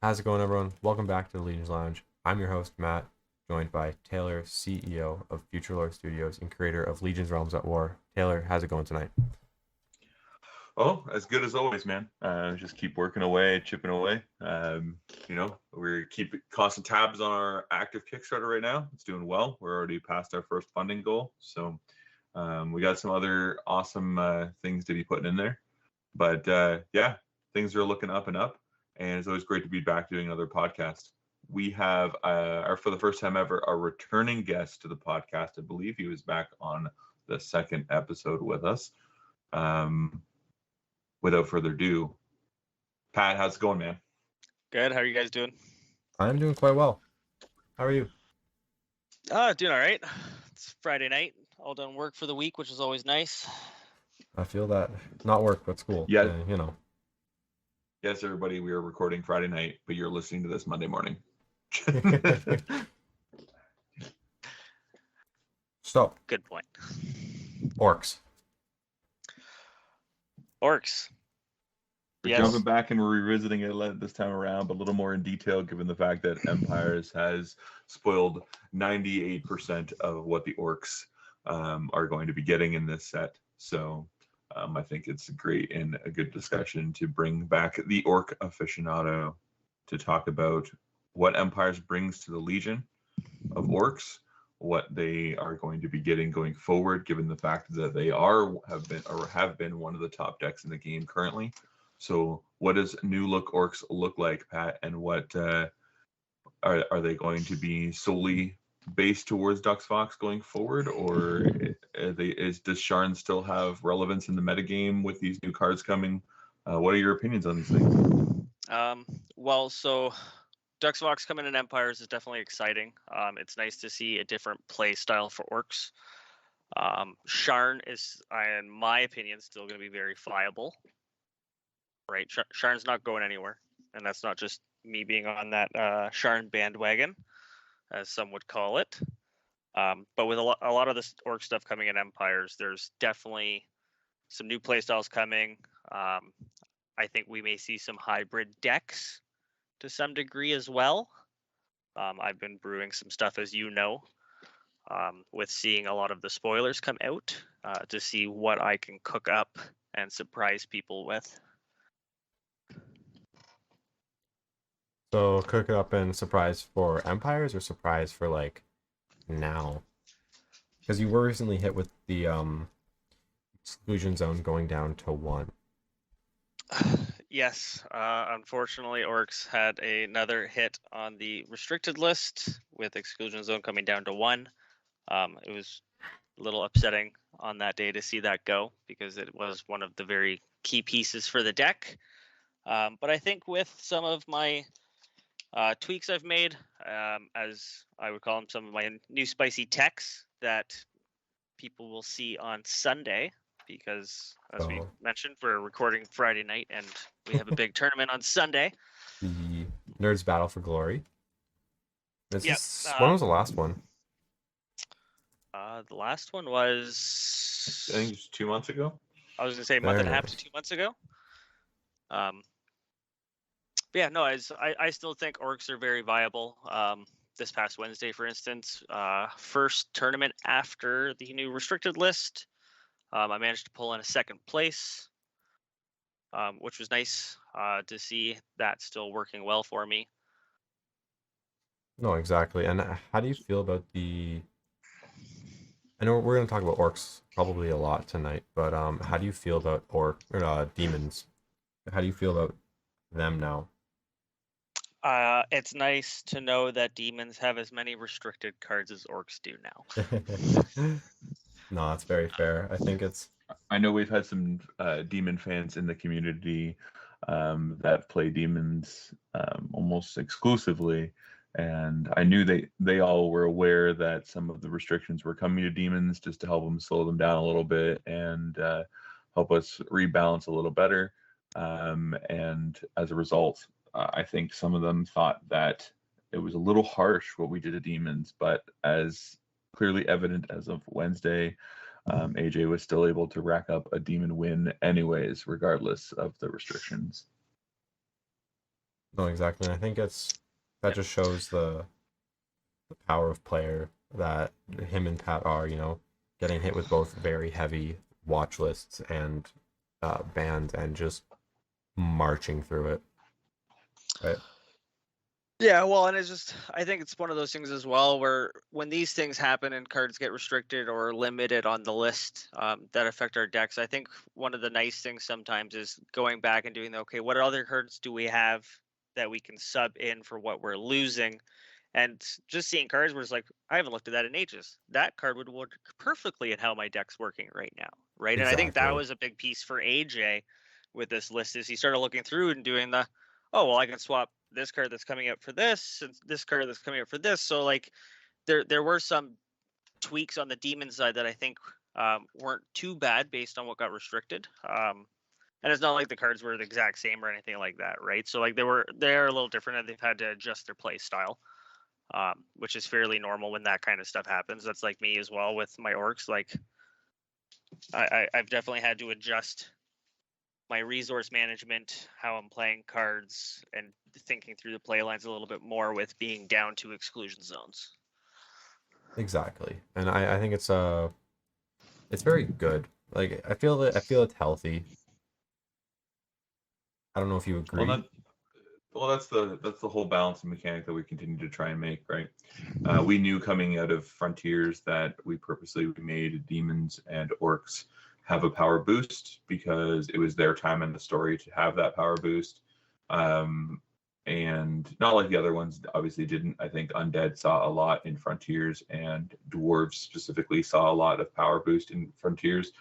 How's it going, everyone? Welcome back to the Legion's Lounge. I'm your host, Matt, joined by Taylor, CEO of Future Lore Studios and creator of Legion's Realms at War. Taylor, how's it going tonight? Oh, as good as always, man. Just keep working away, chipping away. We keep constant tabs on our active Kickstarter right now. It's doing well. We're already past our first funding goal, so we got some other awesome things to be putting in there. But yeah, things are looking up and up, and it's always great to be back doing another podcast. We have, for the first time ever, a returning guest to the podcast. I believe he was back on the second episode with us. Without further ado, Pat, how's it going, man? Good. How are you guys doing? I'm doing quite well. How are you? Doing all right. It's Friday night. All done work for the week, which is always nice. I feel that. Not work, but school. Yeah. You know. Yes, everybody, we are recording Friday night, but you're listening to this Monday morning. So, Good point. orcs. Orcs. We're Yes. jumping back and we're revisiting it this time around, but a little more in detail, given the fact that Empires has spoiled 98% of what the orcs are going to be getting in this set. So I think it's great and a good discussion to bring back the orc aficionado to talk about what Empires brings to the Legion of orcs, what they are going to be getting going forward, given the fact that they have been one of the top decks in the game currently. So what does new look orcs look like, Pat? And what are they going to be solely based towards Dux Fox going forward, or does Sharn still have relevance in the metagame with these new cards coming? What are your opinions on these things? So Dux Vox coming in Empires is definitely exciting. It's nice to see a different play style for orcs. Sharn is, in my opinion, still going to be very viable. Right, Sharn's not going anywhere, and that's not just me being on that Sharn bandwagon, as some would call it. But with a lot of this orc stuff coming in Empires, there's definitely some new playstyles coming. I think we may see some hybrid decks to some degree as well. I've been brewing some stuff, as you know, with seeing a lot of the spoilers come out to see what I can cook up and surprise people with. So, cook it up and surprise for Empires or surprise for, like, now? Because you were recently hit with the exclusion zone going down to 1. Yes, unfortunately, Orcs had another hit on the restricted list with exclusion zone coming down to 1. It was a little upsetting on that day to see that go, because it was one of the very key pieces for the deck. But I think with some of my tweaks I've made, as I would call them, some of my new spicy techs that people will see on Sunday, because as we mentioned, we're recording Friday night and we have a big tournament on Sunday. The Nerds Battle for Glory. When was the last one? The last one was, I think it was 2 months ago. I was gonna say a month and a half to 2 months ago. But yeah, no, I still think orcs are very viable. This past Wednesday, for instance, first tournament after the new restricted list, I managed to pull in a second place, which was nice to see that still working well for me. No, exactly. And how do you feel about the... I know we're going to talk about orcs probably a lot tonight, but how do you feel about demons? How do you feel about them now? It's nice to know that demons have as many restricted cards as orcs do now. No, that's very fair. I think it's... I know we've had some demon fans in the community that play demons almost exclusively, and I knew they all were aware that some of the restrictions were coming to demons, just to help them slow them down a little bit and help us rebalance a little better. And as a result, I think some of them thought that it was a little harsh what we did to demons, but as clearly evident as of Wednesday, AJ was still able to rack up a demon win anyways, regardless of the restrictions. No, exactly. And I think that just shows the power of player that him and Pat are, getting hit with both very heavy watch lists and bans and just marching through it. Right. Yeah, well, and it's just, I think it's one of those things as well where when these things happen and cards get restricted or limited on the list that affect our decks, I think one of the nice things sometimes is going back and doing, okay, what other cards do we have that we can sub in for what we're losing? And just seeing cards where it's like, I haven't looked at that in ages. That card would work perfectly at how my deck's working right now, right? And I think that Exactly. was a big piece for AJ with this list is he started looking through and doing the, oh, well, I can swap this card that's coming up for this and this card that's coming up for this. So like there were some tweaks on the demon side that I think weren't too bad based on what got restricted. And it's not like the cards were the exact same or anything like that, right? So like they're a little different and they've had to adjust their play style, which is fairly normal when that kind of stuff happens. That's like me as well with my orcs. Like I've definitely had to adjust my resource management, how I'm playing cards, and thinking through the play lines a little bit more with being down to exclusion zones. Exactly. And I think it's very good. Like I feel it's healthy. I don't know if you Well, agree. that's the whole balancing mechanic that we continue to try and make, right? We knew coming out of Frontiers that we purposely made demons and orcs have a power boost because it was their time in the story to have that power boost. And not like the other ones obviously didn't. I think undead saw a lot in Frontiers, and dwarves specifically saw a lot of power boost in Frontiers,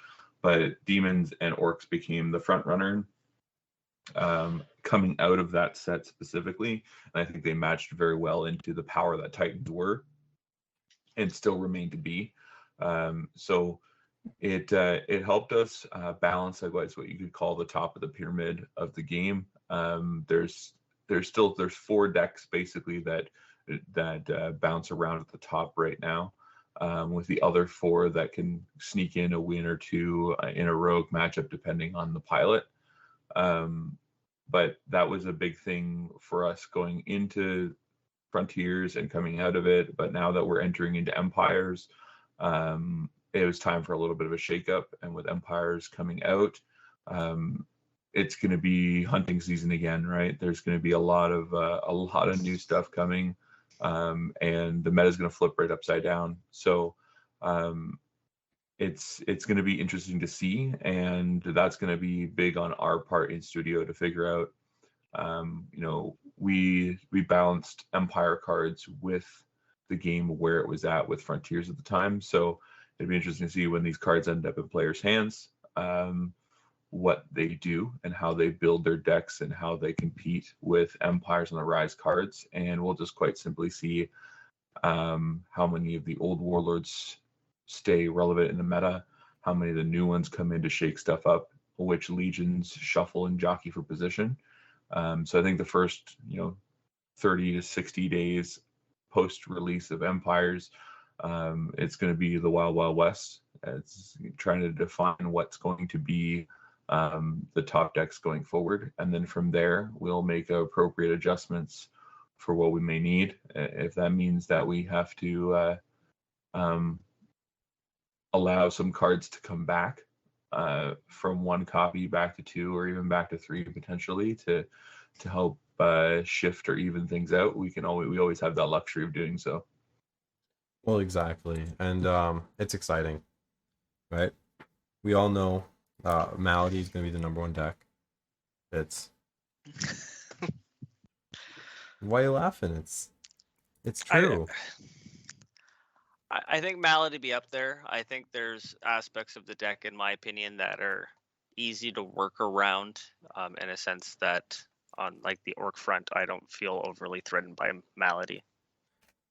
but demons and orcs became the front runner coming out of that set specifically. And I think they matched very well into the power that Titans were and still remain to be. So it helped us balance like what's what you could call the top of the pyramid of the game. There's four decks basically that bounce around at the top right now. With the other four that can sneak in a win or two in a rogue matchup depending on the pilot. But that was a big thing for us going into Frontiers and coming out of it. But now that we're entering into Empires, it was time for a little bit of a shakeup. And with Empires coming out, it's going to be hunting season again, right? There's going to be a lot of new stuff coming, and the meta is going to flip right upside down. So it's going to be interesting to see, and that's going to be big on our part in studio to figure out. We balanced Empire cards with the game where it was at with Frontiers at the time, so it'd be interesting to see when these cards end up in players' hands, what they do and how they build their decks and how they compete with Empires on the Rise cards, and we'll just quite simply see how many of the old warlords stay relevant in the meta, how many of the new ones come in to shake stuff up, which legions shuffle and jockey for position. So I think the first 30 to 60 days post release of Empires, it's going to be the wild west. It's trying to define what's going to be the top decks going forward, and then from there we'll make appropriate adjustments for what we may need. If that means that we have to allow some cards to come back from one copy back to two or even back to three potentially to help shift or even things out, we always have that luxury of doing so. Well, exactly. And it's exciting, right? We all know Malady is going to be the number one deck. It's why are you laughing? It's true. I think Malady be up there. I think there's aspects of the deck, in my opinion, that are easy to work around, in a sense that on like the orc front, I don't feel overly threatened by Malady.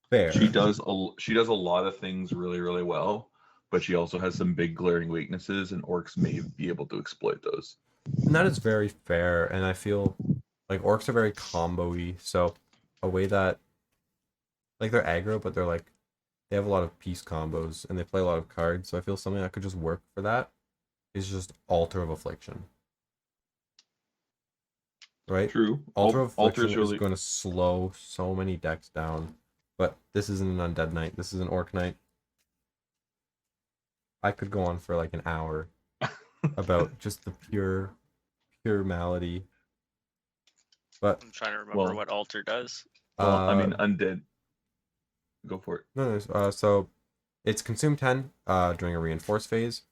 Fair. She does a lot of things really, really well, but she also has some big glaring weaknesses, and orcs may be able to exploit those. And that is very fair, and I feel like orcs are very combo-y, so a way that like they're aggro, but they have a lot of piece combos and they play a lot of cards, so I feel something that could just work for that is just Altar of Affliction. right? True. Altar of Altar's Affliction is really going to slow so many decks down, but this isn't an Undead Knight. This is an Orc Knight. I could go on for like an hour about just the pure malady. But I'm trying to remember Well- what altar does. well, I mean, undead. Go for it. no, so it's consume 10 during a reinforced phase.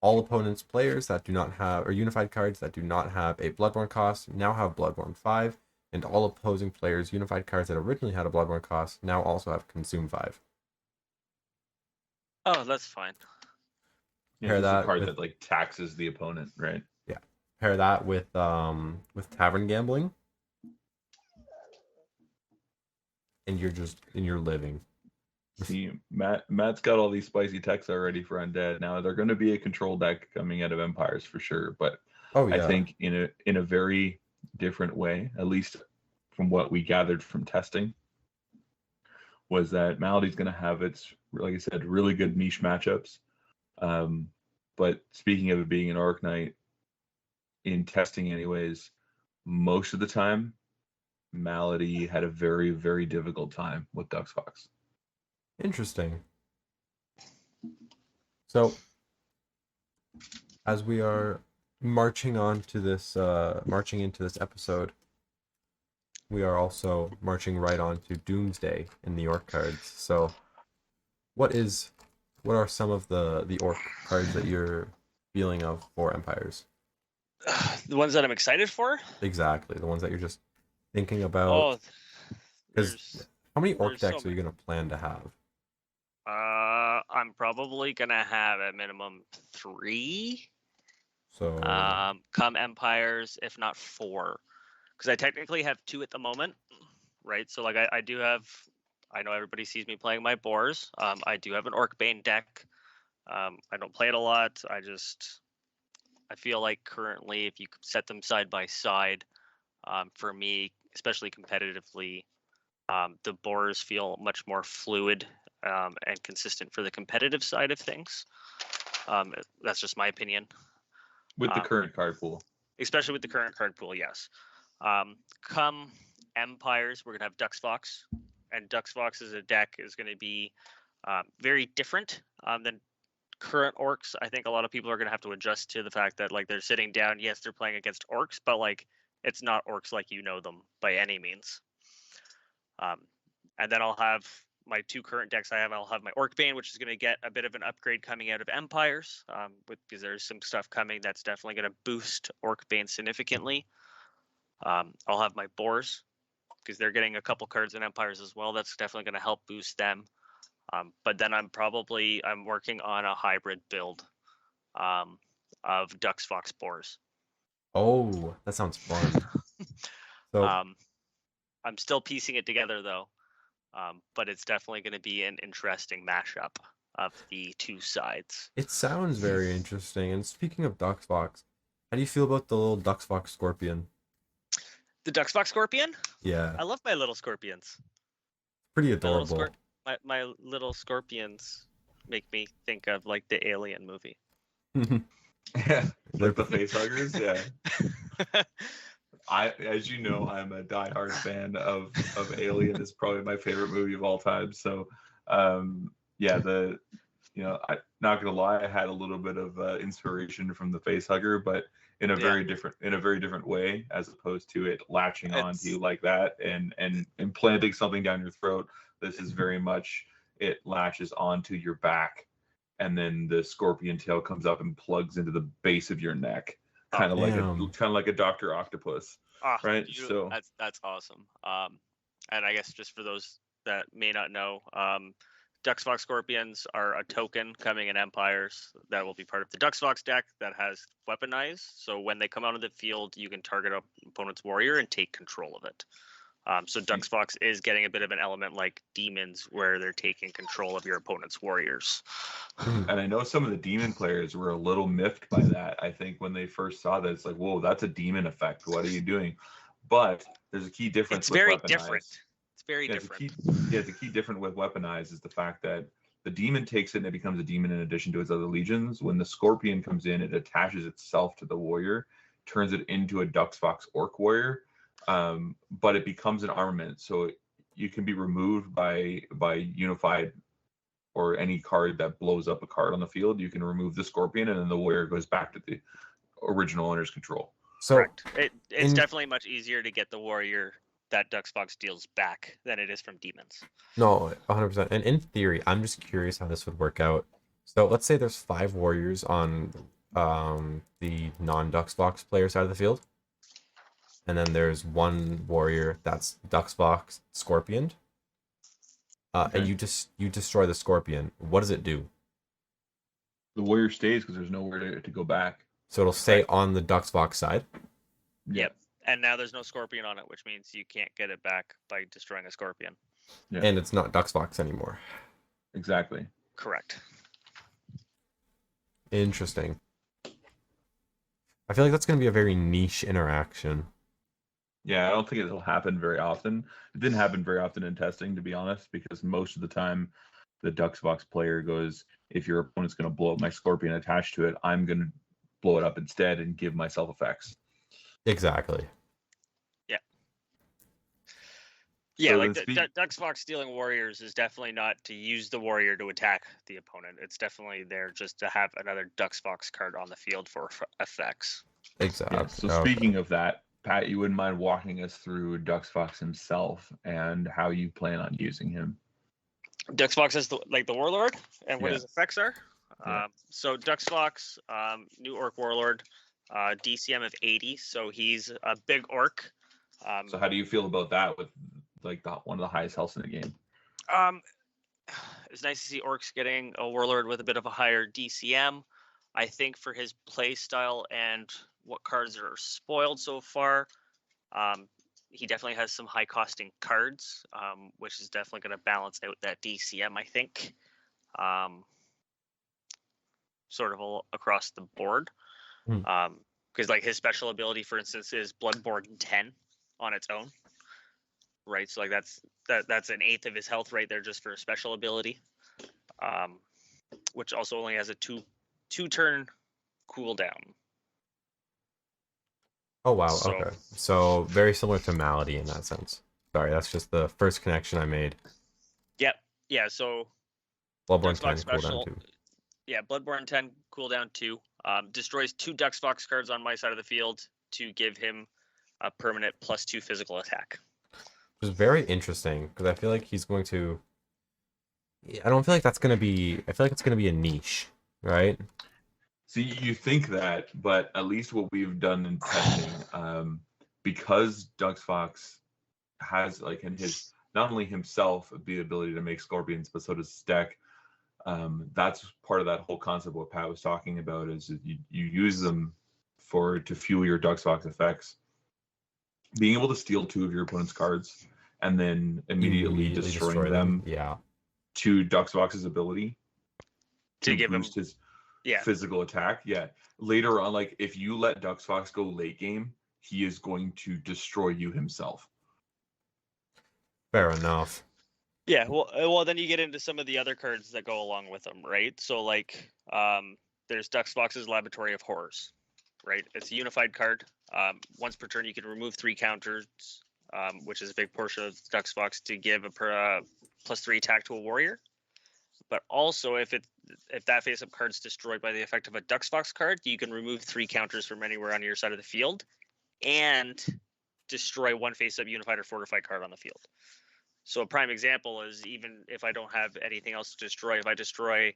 All opponents' players that do not have, or unified cards that do not have a Bloodborne cost now have Bloodborne 5, and all opposing players' unified cards that originally had a Bloodborne cost now also have consume 5. Oh, that's fine. Yeah, Pair it's a that card with- that like taxes the opponent, right? Pair that with Tavern Gambling, and you're living. See, Matt's got all these spicy techs already for undead. Now they're going to be a control deck coming out of Empires for sure, but Oh yeah. I think in a very different way, at least from what we gathered from testing, was that Malady's going to have its, like I said, really good niche matchups. But speaking of it being an Orc Knight, in testing anyways, most of the time, Malady had a very, very difficult time with Dux Fox. Interesting. So, as we are marching into this episode, we are also marching right on to Doomsday in the Orc cards. So, what are some of the Orc cards that you're feeling of for Empires? The ones that I'm excited for? Exactly, the ones that you're just thinking about. Oh, 'Cause there's how many Orc there's so decks are you gonna plan to have? I'm probably gonna have a minimum 3. So, Come Empires, if not 4, because I technically have 2 at the moment, right? So like I do have. I know everybody sees me playing my boars. I do have an Orcbane deck. I don't play it a lot. I feel like currently, if you set them side by side, for me, especially competitively, the boars feel much more fluid and consistent for the competitive side of things. That's just my opinion. With the current card pool. Especially with the current card pool, yes. Come Empires, we're going to have Dux Fox. And Dux Fox as a deck is going to be very different than current orcs. I think a lot of people are going to have to adjust to the fact that like they're sitting down. Yes, they're playing against orcs, but like it's not orcs like you know them by any means. And then I'll have my 2 current decks. I'll have my Orcbane, which is going to get a bit of an upgrade coming out of Empires, because there's some stuff coming that's definitely going to boost Orcbane significantly. I'll have my boars, because they're getting a couple cards in Empires as well. That's definitely going to help boost them. But then I'm working on a hybrid build of Dux Fox boars. oh, that sounds fun. So, I'm still piecing it together though, but it's definitely going to be an interesting mashup of the 2 sides. it sounds very interesting. And speaking of Dux Fox, how do you feel about the little Dux Fox Scorpion? The Dux Fox Scorpion? Yeah, I love my little scorpions. pretty My little, adorable. my little scorpions make me think of like the Alien movie. Yeah, like the face huggers. Yeah. As you know, I'm a diehard fan of Alien. It's probably my favorite movie of all time. So, yeah, I'm not gonna lie, I had a little bit of inspiration from the face hugger, but in a very different way, as opposed to it latching onto you like that and implanting something down your throat. This is very much it latches onto your back, and then the scorpion tail comes up and plugs into the base of your neck. Kind of like a Dr. Octopus, right? So that's awesome. And I guess just for those that may not know, Dux Fox Scorpions are a token coming in Empires that will be part of the Dux Fox deck that has weaponized. So when they come out of the field, you can target an opponent's warrior and take control of it. So Dux Fox is getting a bit of an element like demons, where they're taking control of your opponent's warriors. And I know some of the demon players were a little miffed by that. I think when they first saw that, it's like, whoa, that's a demon effect. What are you doing? But there's a key difference. It's with very weaponized. different. It's very different. The key difference with weaponized is the fact that the demon takes it and it becomes a demon in addition to its other legions. When the scorpion comes in, it attaches itself to the warrior, turns it into a Dux Fox Orc warrior, but it becomes an armament, so you can be removed by unified or any card that blows up a card on the field. You can remove the Scorpion, and then the warrior goes back to the original owner's control. So Correct. It's in- definitely much easier to get the warrior that Duxbox deals back than it is from demons. No, 100%. And in theory, I'm just curious how this would work out. So let's say there's 5 warriors on the non-Duxbox player side of the field. And then there's 1 warrior that's Duxbox Scorpion. Okay. And you destroy the Scorpion. What does it do? The warrior stays because there's nowhere to go back. So it'll stay Right. on the Duxbox side. Yep. And now there's no Scorpion on it, which means you can't get it back by destroying a Scorpion. Yeah. And it's not Duxbox anymore. Exactly. Correct. Interesting. I feel like that's going to be a very niche interaction. Yeah, I don't think it'll happen very often. It didn't happen very often in testing, to be honest, because most of the time the Duxbox player goes, if your opponent's going to blow up my Scorpion attached to it, I'm going to blow it up instead and give myself effects. Exactly. Yeah, So like then Duxbox stealing warriors is definitely not to use the warrior to attack the opponent. It's definitely there just to have another Duxbox card on the field for effects. Exactly. Yeah, so Okay. speaking of that, Pat, you wouldn't mind walking us through Duxbox himself and how you plan on using him? Duxbox is the warlord and what Yeah. his effects are. Yeah. So Duxbox, new orc warlord, DCM of 80. So he's a big orc. So how do you feel about that with like one of the highest healths in the game? It's nice to see orcs getting a warlord with a bit of a higher DCM. I think for his play style and what cards are spoiled so far, he definitely has some high costing cards, which is definitely going to balance out that DCM, I think, sort of across the board. Because like his special ability, for instance, is Bloodborne 10 on its own. Right, so like that's an eighth of his health right there just for a special ability, which also only has a two turn cooldown. Oh wow, So- okay. So very similar to Malady in that sense. Sorry, that's just the first connection I made. Yeah, so Bloodborne 10 Duxbox special. cooldown too. Yeah, Bloodborne 10 cooldown 2. Destroys 2 Duxbox cards on my side of the field to give him a permanent +2 physical attack. Which is very interesting because I feel like he's going to. I don't feel like that's gonna be. I feel like it's gonna be a niche, right? See, you think that, but at least what we've done in testing, because Duxbox has like in his not only himself the ability to make Scorpions, but so does his deck. That's part of that whole concept what Pat was talking about is that you use them to fuel your Duxbox effects. Being able to steal 2 of your opponent's cards and then immediately destroying them Yeah. to Duxbox's ability To give him boost his yeah. physical attack. Yeah. Later on, like if you let Duxbox go late game, he is going to destroy you himself. Fair enough. Yeah, well, then you get into some of the other cards that go along with them, right? So, like, there's Duxbox's Laboratory of Horrors, right? It's a unified card. Once per turn, you can remove 3 counters, which is a big portion of Duxbox to give a +3 attack to a warrior. But also, if that face-up card's destroyed by the effect of a Duxbox card, you can remove 3 counters from anywhere on your side of the field, and destroy 1 face-up unified or fortified card on the field. So a prime example is even if I don't have anything else to destroy, if I destroy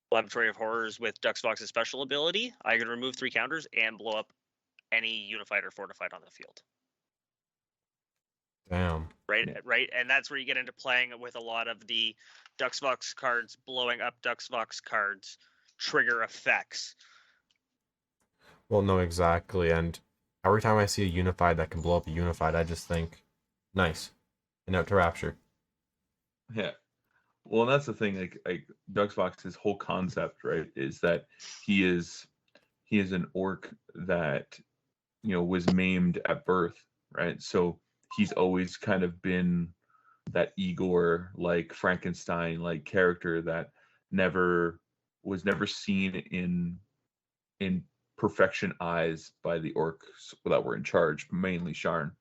Laboratory of Horrors with Duxbox's special ability, I can remove 3 counters and blow up any unified or fortified on the field. Damn. Right, Yeah. right, and that's where you get into playing with a lot of the Duxbox cards, blowing up Duxbox cards, trigger effects. Well, no, exactly. And every time I see a unified that can blow up a unified, I just think, nice. And out to Rapture. Yeah. Well, and that's the thing. Like Duxbox's whole concept, right, is that he is an orc that was maimed at birth, right? So he's always kind of been that Igor, like Frankenstein, like character that was never seen in perfection eyes by the orcs that were in charge, mainly Sharn.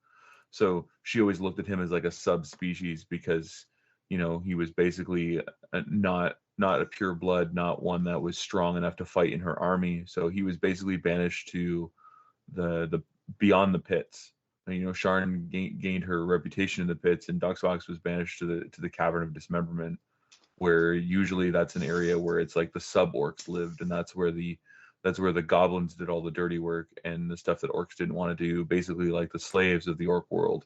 So she always looked at him as like a subspecies because, he was basically not a pure blood, not one that was strong enough to fight in her army. So he was basically banished to the beyond the pits. And, Sharn gained her reputation in the pits, and Duxvox was banished to the Cavern of Dismemberment, where usually that's an area where it's like the sub orcs lived, and that's where the goblins did all the dirty work and the stuff that orcs didn't want to do, basically like the slaves of the orc world.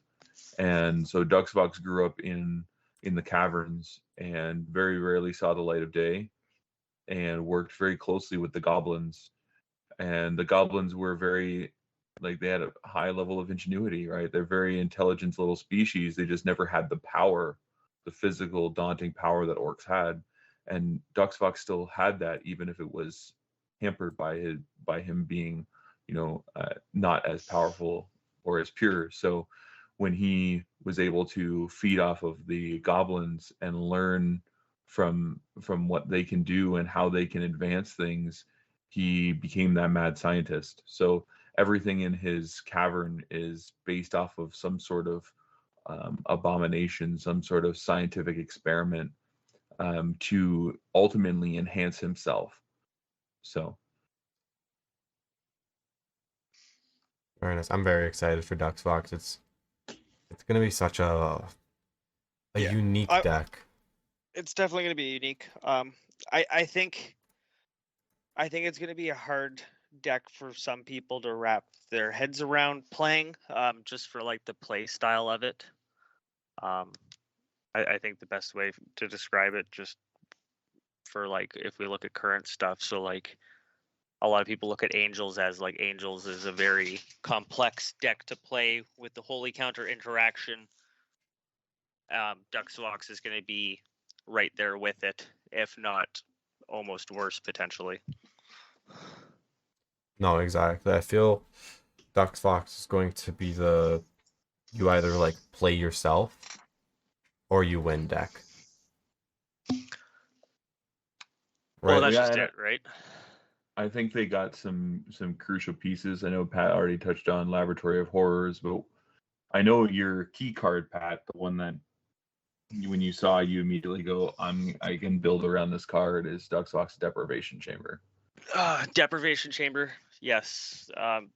And so Duxvox grew up in the caverns and very rarely saw the light of day, and worked very closely with the goblins. And the goblins were very, like, they had a high level of ingenuity, right? They're very intelligent little species. They just never had the power, the physical daunting power that orcs had. And Duxvox still had that, even if it was hampered by him being, not as powerful or as pure. So when he was able to feed off of the goblins and learn from what they can do and how they can advance things, he became that mad scientist. So everything in his cavern is based off of some sort of abomination, some sort of scientific experiment, to ultimately enhance himself. So Very nice. I'm very excited for Duxvox. It's gonna be such a Yeah. unique deck. It's definitely going to be unique. I think it's going to be a hard deck for some people to wrap their heads around playing, just for like the play style of it. I think the best way to describe it, just for like if we look at current stuff, so like a lot of people look at Angels as like Angels is a very complex deck to play with the Holy Counter interaction. Duxvox is going to be right there with it, if not almost worse potentially. No, exactly. I feel Duxvox is going to be you either like play yourself or you win deck. Well, Right? that's Yeah, just and it, right? I think they got some crucial pieces. I know Pat already touched on Laboratory of Horrors, but I know your key card, Pat, the one that when you saw, you immediately go, I can build around this card, is Duxvox Deprivation Chamber. Deprivation Chamber, yes,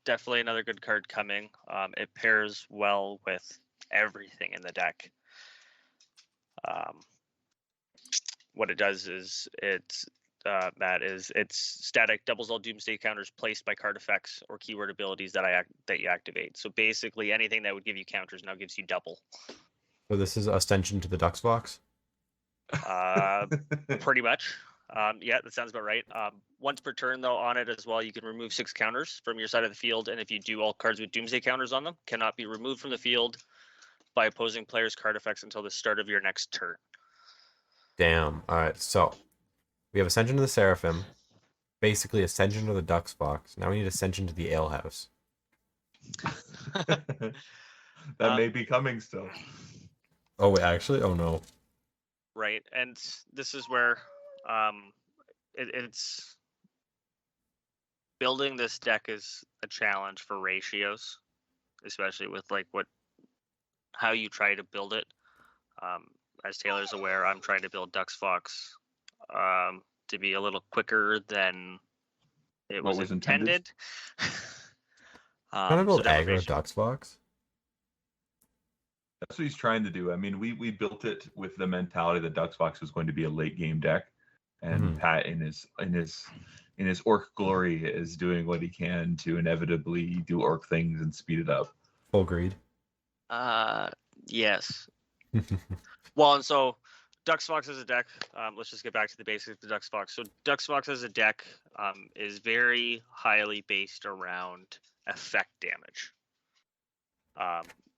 definitely another good card coming. It pairs well with everything in the deck. What it does is it's static, doubles all Doomsday counters placed by card effects or keyword abilities that you activate. So basically, anything that would give you counters now gives you double. So this is Ascension to the Duxvox. Pretty much. Yeah, that sounds about right. Once per turn, though, on it as well, you can remove 6 counters from your side of the field, and if you do, all cards with Doomsday counters on them cannot be removed from the field by opposing players' card effects until the start of your next turn. Damn. All right. So we have Ascension to the Seraphim, basically Ascension to the Duxvox. Now we need Ascension to the Alehouse. That may be coming still. Oh wait, actually, oh no. Right, and this is where it's building this deck is a challenge for ratios, especially with like how you try to build it. As Taylor's aware, I'm trying to build Duxvox to be a little quicker than it was intended. Trying to build aggro Duxvox? That's what he's trying to do. I mean, we built it with the mentality that Duxvox was going to be a late game deck, and Pat in his orc glory is doing what he can to inevitably do orc things and speed it up. Full greed. Yes. Well, and so Duxvox as a deck, let's just get back to the basics of Duxvox. So Duxvox as a deck is very highly based around effect damage,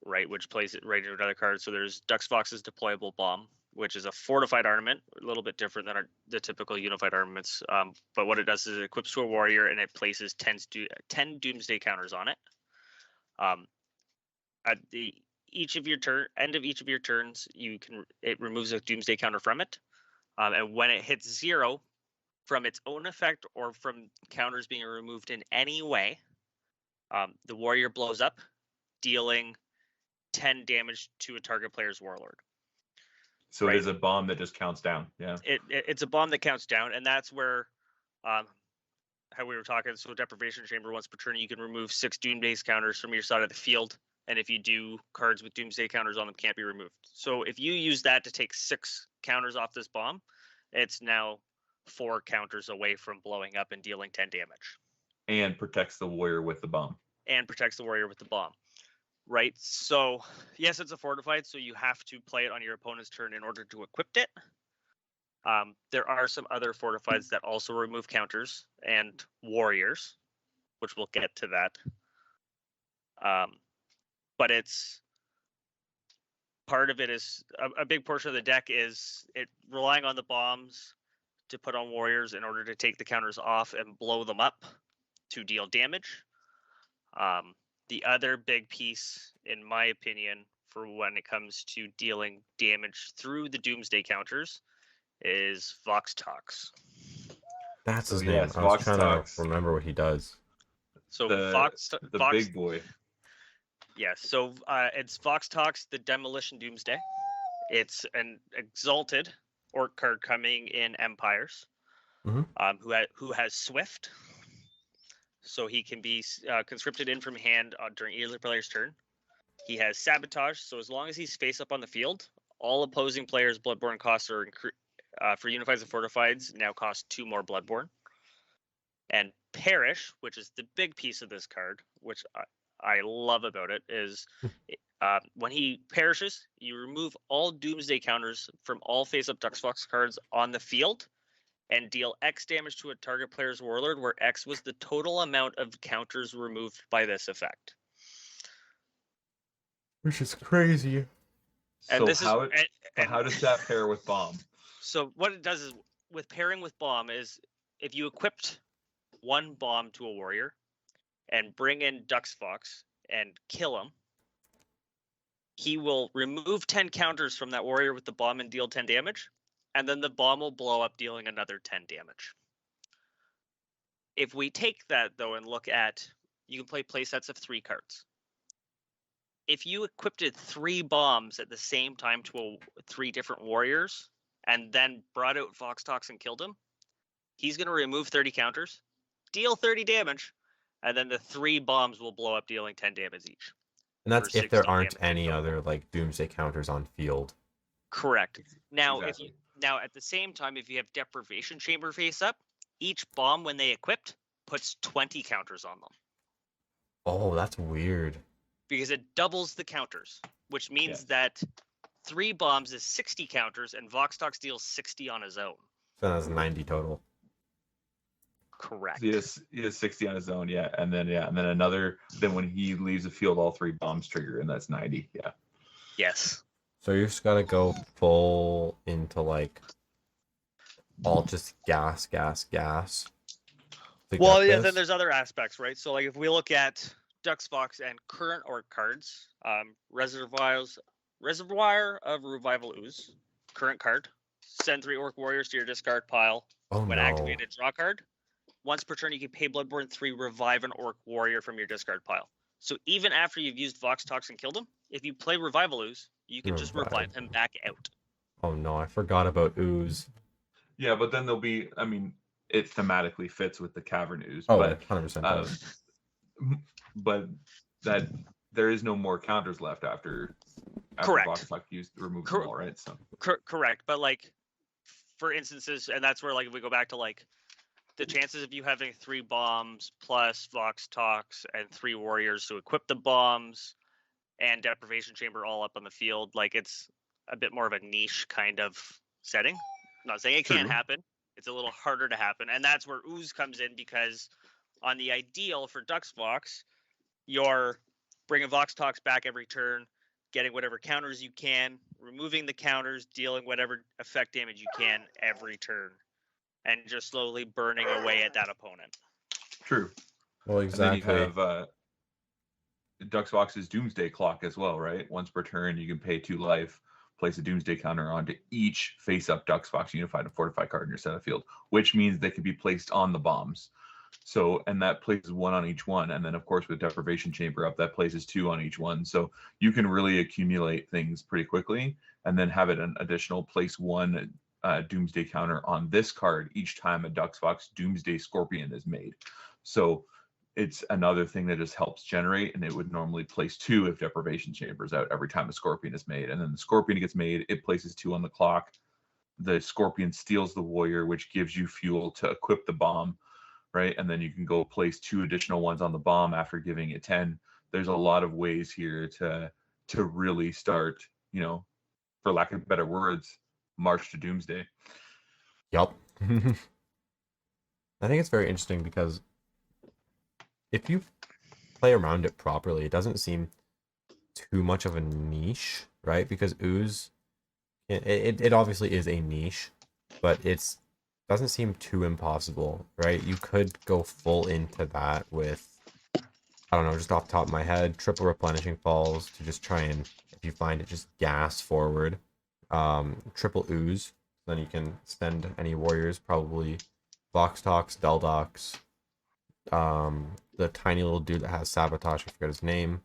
right, which plays it right into another card. So there's Duxvox's Deployable Bomb, which is a fortified armament, a little bit different than the typical unified armaments. But what it does is it equips to a warrior and it places 10 Doomsday counters on it. At the end of each of your turns, it removes a Doomsday counter from it, and when it hits 0 from its own effect or from counters being removed in any way, the warrior blows up, dealing 10 damage to a target player's warlord. So Right. it is a bomb that just counts down. Yeah. It's a bomb that counts down, and that's where how we were talking. So Deprivation Chamber, once per turn, you can remove 6 Doomsday counters from your side of the field, and if you do, cards with Doomsday counters on them can't be removed. So if you use that to take 6 counters off this bomb, it's now 4 counters away from blowing up and dealing 10 damage. And protects the warrior with the bomb. And protects the warrior with the bomb. Right? So, yes, it's a fortified, so you have to play it on your opponent's turn in order to equip it. There are some other fortifieds that also remove counters and warriors, which we'll get to that. But it's part of it is a big portion of the deck is it relying on the bombs to put on warriors in order to take the counters off and blow them up to deal damage. The other big piece, in my opinion, for when it comes to dealing damage through the Doomsday counters is Vox Tox. That's his So, name. yes, I was Vox trying Tox. to remember what he does. So The Vox big boy. Yes, so it's Vox Tox, the Demolition Doomsday. It's an exalted orc card coming in Empires, Mhm. who has Swift, so he can be conscripted in from hand during either player's turn. He has Sabotage, so as long as he's face up on the field, all opposing players' Bloodborne costs are for Unifieds and Fortifieds now cost 2 more Bloodborne. And Perish, which is the big piece of this card, which I love about it, is when he perishes, you remove all Doomsday counters from all face-up Duxfox cards on the field and deal X damage to a target player's warlord, where X was the total amount of counters removed by this effect. Which is crazy. And So this how is how does that pair with bomb? So what it does is, with pairing with bomb, is if you equipped 1 bomb to a warrior and bring in Duxfox and kill him, he will remove 10 counters from that warrior with the bomb and deal 10 damage, and then the bomb will blow up, dealing another 10 damage. If we take that, though, and look at, you can play sets of 3 cards. If you equipped 3 bombs at the same time to 3 different warriors, and then brought out Vox Tox and killed him, he's going to remove 30 counters, deal 30 damage, and then the 3 bombs will blow up, dealing 10 damage each. And that's for if there 60 aren't damage any total. other like Doomsday counters on field. Correct. Now, Exactly. now at the same time, if you have Deprivation Chamber face up, each bomb when they equipped puts 20 counters on them, Oh, that's weird. because it doubles the counters, which means that 3 bombs is 60 counters, and Vox Tox deals 60 on his own. So that's 90 total. Correct. He has 60 on his own, and then another. Then when he leaves the field, all 3 bombs trigger, and that's 90. Yeah. Yes. So you just gotta go full into like all just gas. to Well, get yeah, this. then there's other aspects, right? So, like, if we look at Duxfox and current orc cards, Reservoir of Revival Ooze, current card, send 3 orc warriors to your discard pile. Oh When no. activated, draw card. Once per turn, you can pay Bloodborne 3, revive an orc warrior from your discard pile. So even after you've used Vox Tox and killed him, if you play Revival Ooze, you can just revive him back out. Oh no, I forgot about Ooze. Yeah, but then there'll be. I mean, it thematically fits with the Cavern Ooze, Oh, but 100% does. but that there is no more counters left after Correct. Vox Tox used removed them all, right? So Correct. But, like, for instances, and that's where, like, if we go back to, like, the chances of you having 3 bombs plus Vox Tox and 3 warriors to equip the bombs and Deprivation Chamber all up on the field, like, it's a bit more of a niche kind of setting. I'm not saying it can't True. happen. It's a little harder to happen. And that's where Ooze comes in, because on the ideal for Duxfox, you're bringing Vox Tox back every turn, getting whatever counters you can, removing the counters, dealing whatever effect damage you can every turn, and just slowly burning away at that opponent. true. Well, exactly. And then you have Duxfox's Doomsday Clock as well, right? Once per turn, you can pay 2 life, place a Doomsday counter onto each face-up Duxfox Unified and Fortified card in your set of field, which means they can be placed on the bombs. So, and that places 1 on each one. And then, of course, with Deprivation Chamber up, that places 2 on each one. So you can really accumulate things pretty quickly and then have it an additional place 1 Doomsday counter on this card each time a Duxfox Doomsday Scorpion is made. So it's another thing that just helps generate, and it would normally place 2 if Deprivation Chamber is out every time a Scorpion is made. And then the Scorpion gets made, it places 2 on the clock. The Scorpion steals the Warrior, which gives you fuel to equip the bomb, right? And then you can go place 2 additional ones on the bomb after giving it 10. There's a lot of ways here to really start, you know, for lack of better words, march to Doomsday. Yup. I think it's very interesting because if you play around it properly, it doesn't seem too much of a niche, right? Because ooze, it obviously is a niche, but it's doesn't seem too impossible, right? You could go full into that with, I don't know, just off the top of my head, triple replenishing falls to just try and, if you find it, just gas forward. Triple ooze, then you can send any warriors, probably Vox Tox, Deldox, the tiny little dude that has sabotage, I forget his name.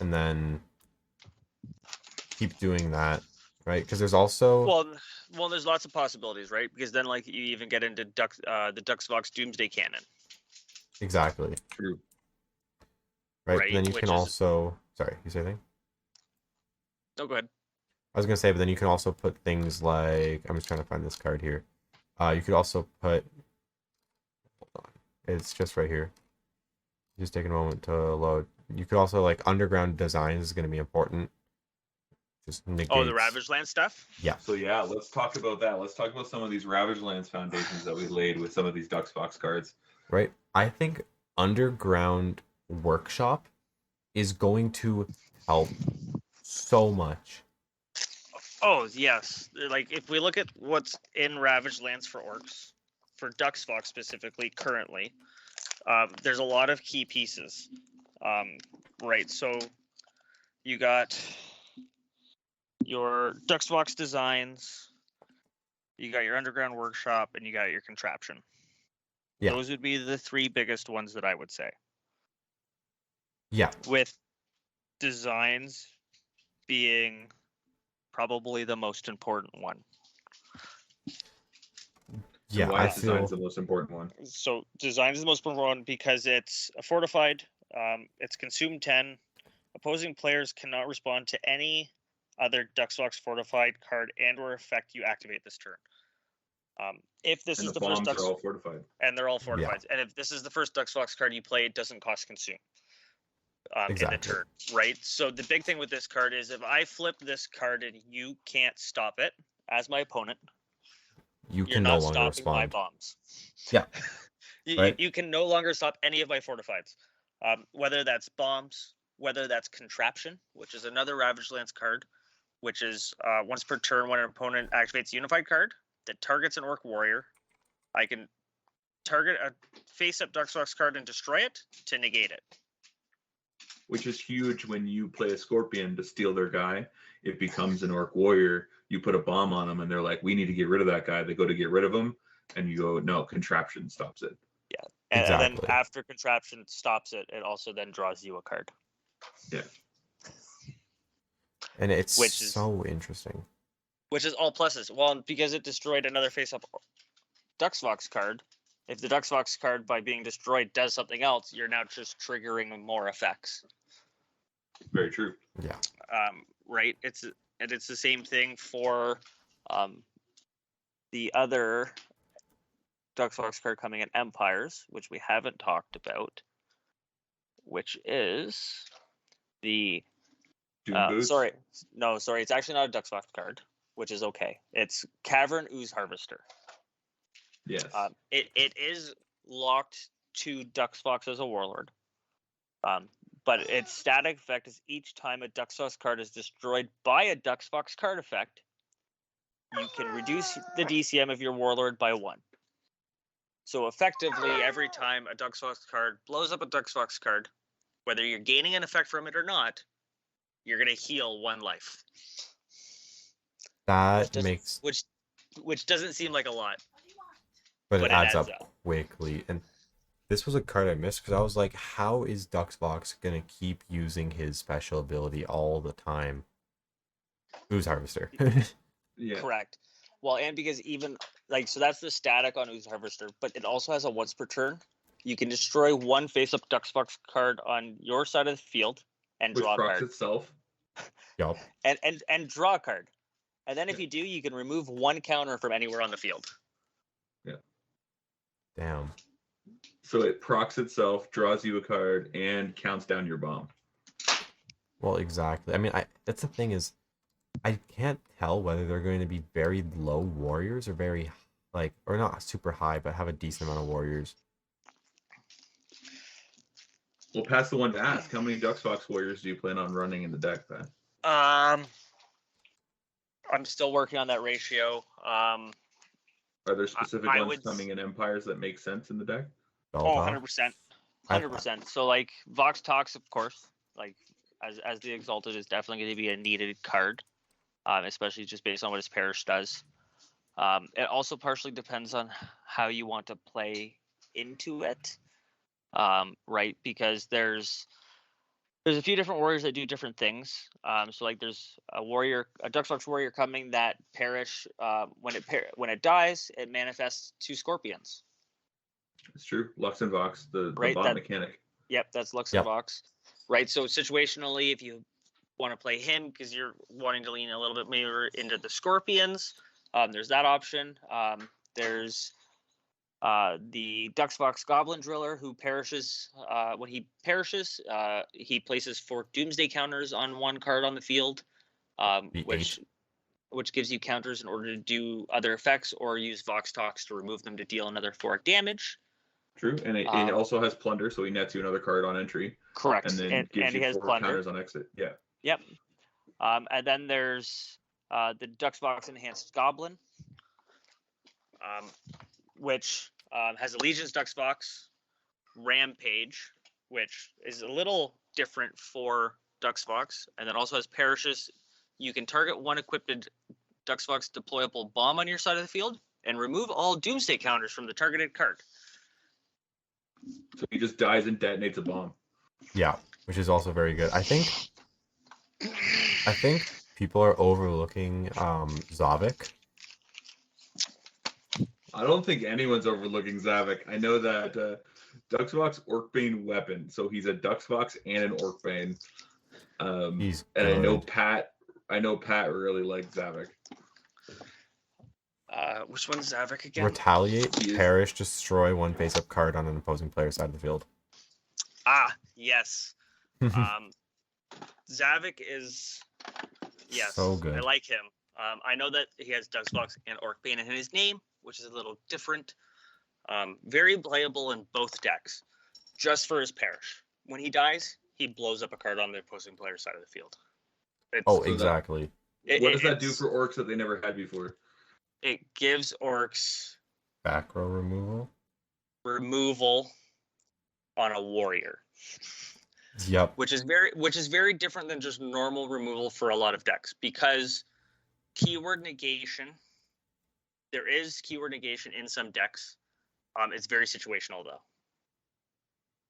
And then keep doing that, right? Because there's also well, there's lots of possibilities, right? Because then, like, you even get into the Duxvox Doomsday Cannon. exactly True. right. Right, And then you which can is- also, sorry, you say anything? Oh, go ahead. I was gonna say, but then you can also put things like, I'm just trying to find this card here. You could also put, hold on, it's just right here. Just take a moment to load. You could also, like, underground designs is gonna be important. Just negates. Oh, the Ravage Land stuff? Yeah. So yeah, let's talk about that. Let's talk about some of these Ravage Lands foundations that we laid with some of these Duxfox cards. Right. I think underground workshop is going to help so much. Oh, yes. Like, if we look at what's in Ravage Lands for Orcs, for Duxfox specifically, currently, there's a lot of key pieces. Right, so you got your Duxfox designs, you got your underground workshop, and you got your contraption. Yeah. Those would be the 3 biggest ones that I would say. Yeah. With designs being probably the most important one. Yeah. And why I is design feel the most important one? So design is the most important one because it's a fortified, it's consumed 10. Opposing players cannot respond to any other Duxfox fortified card and or effect you activate this turn. If this And is the the first bombs are all fortified. and they're all fortified, and if this is the first Duxfox card you play, it doesn't cost consume. Exactly. In the turn, right? So the big thing with this card is if I flip this card and you can't stop it as my opponent, you you're can no not longer stopping my respond. bombs. Yeah. Right. You can no longer stop any of my fortifieds, whether that's bombs, whether that's contraption, which is another Ravage Lands card, which is once per turn when an opponent activates a unified card that targets an Orc Warrior, I can target a face-up Duxfox card and destroy it to negate it. Which is huge when you play a Scorpion to steal their guy. It becomes an Orc Warrior. You put a bomb on them, and they're like, "We need to get rid of that guy." They go to get rid of him, and you go, "No, contraption stops it." Yeah, and then Exactly. after contraption stops it, it also then draws you a card. Yeah. And it's Which is- so interesting. Which is all pluses. Well, because it destroyed another face-up Duxfox card. If the Duxfox card, by being destroyed, does something else, you're now just triggering more effects. Very true. Yeah. Right? It's the same thing for the other Duxfox card coming in Empires, which we haven't talked about, which is the Doom Boost. sorry, it's actually not a Duxfox card, which is okay. It's Cavern Ooze Harvester. Yes. It is locked to Duxfox as a warlord. But its static effect is each time a Duxfox card is destroyed by a Duxfox card effect, you can reduce the DCM of your warlord by 1. So effectively, every time a Duxfox card blows up a Duxfox card, whether you're gaining an effect from it or not, you're going to heal 1 life. That makes, Which doesn't seem like a lot. but but it adds up quickly. And this was a card I missed because I was like, how is Duxvox gonna keep using his special ability all the time? Ooze Harvester. Yeah. Correct. Well, and because even like so that's the static on Ooze Harvester, but it also has a once per turn. You can destroy one face-up Duxbox card on your side of the field and Which draw a procs card. itself. Yup. And draw a card. And then if you do, you can remove one counter from anywhere on the field. Damn. So it procs itself, draws you a card, and counts down your bomb. Well, exactly. I mean, that's the thing is, I can't tell whether they're going to be very low warriors or very like, or not super high, but have a decent amount of warriors. We'll pass the one to ask. How many Duxfox warriors do you plan on running in the deck, then? I'm still working on that ratio. Are there specific I ones would coming in Empires that make sense in the deck? Oh, Beltov. 100%. 100%. So like Vox Tox, of course, like as the Exalted is definitely going to be a needed card, especially just based on what his parish does. It also partially depends on how you want to play into it, right? Because there's a few different warriors that do different things. So like there's a Duxfox warrior coming that parish when it dies, it manifests 2 scorpions. It's true. Lux and Vox, the Right, bot mechanic. Yep, that's Lux Yep. and Vox. Right, so situationally, if you want to play him because you're wanting to lean a little bit more into the scorpions, there's that option. There's the Duxvox Goblin Driller who perishes. When he perishes, he places 4 Doomsday counters on one card on the field, which gives you counters in order to do other effects or use Vox Tox to remove them to deal another 4 damage. True, and it also has Plunder, so he nets you another card on entry. Correct, And then gives you he has 4 Plunder. counters on exit. Yeah. Yep. And then there's the Duxbox Enhanced Goblin, which has a Legion's Duxbox Rampage, which is a little different for Duxbox, and then also has Parishes. You can target one equipped Duxbox deployable bomb on your side of the field and remove all Doomsday counters from the targeted card. So he just dies and detonates a bomb. Yeah, which is also very good. I think people are overlooking Zavik. I don't think anyone's overlooking Zavik. I know that Duxvox Orcbane weapon, so he's a Duxvox and an Orcbane. He's and good. I know Pat really likes Zavik. Which one's Zavik again? Retaliate, perish, destroy one face-up card on an opposing player's side of the field. Yes. Zavik is so good. I like him. I know that he has Duxbox and Orcbane in his name, which is a little different. Very playable in both decks, just for his parish. When he dies, he blows up a card on the opposing player's side of the field. Exactly. What does that do for orcs that they never had before? It gives orcs back row removal on a warrior. Yep. Which is very different than just normal removal for a lot of decks, because keyword negation. There is keyword negation in some decks. It's very situational though.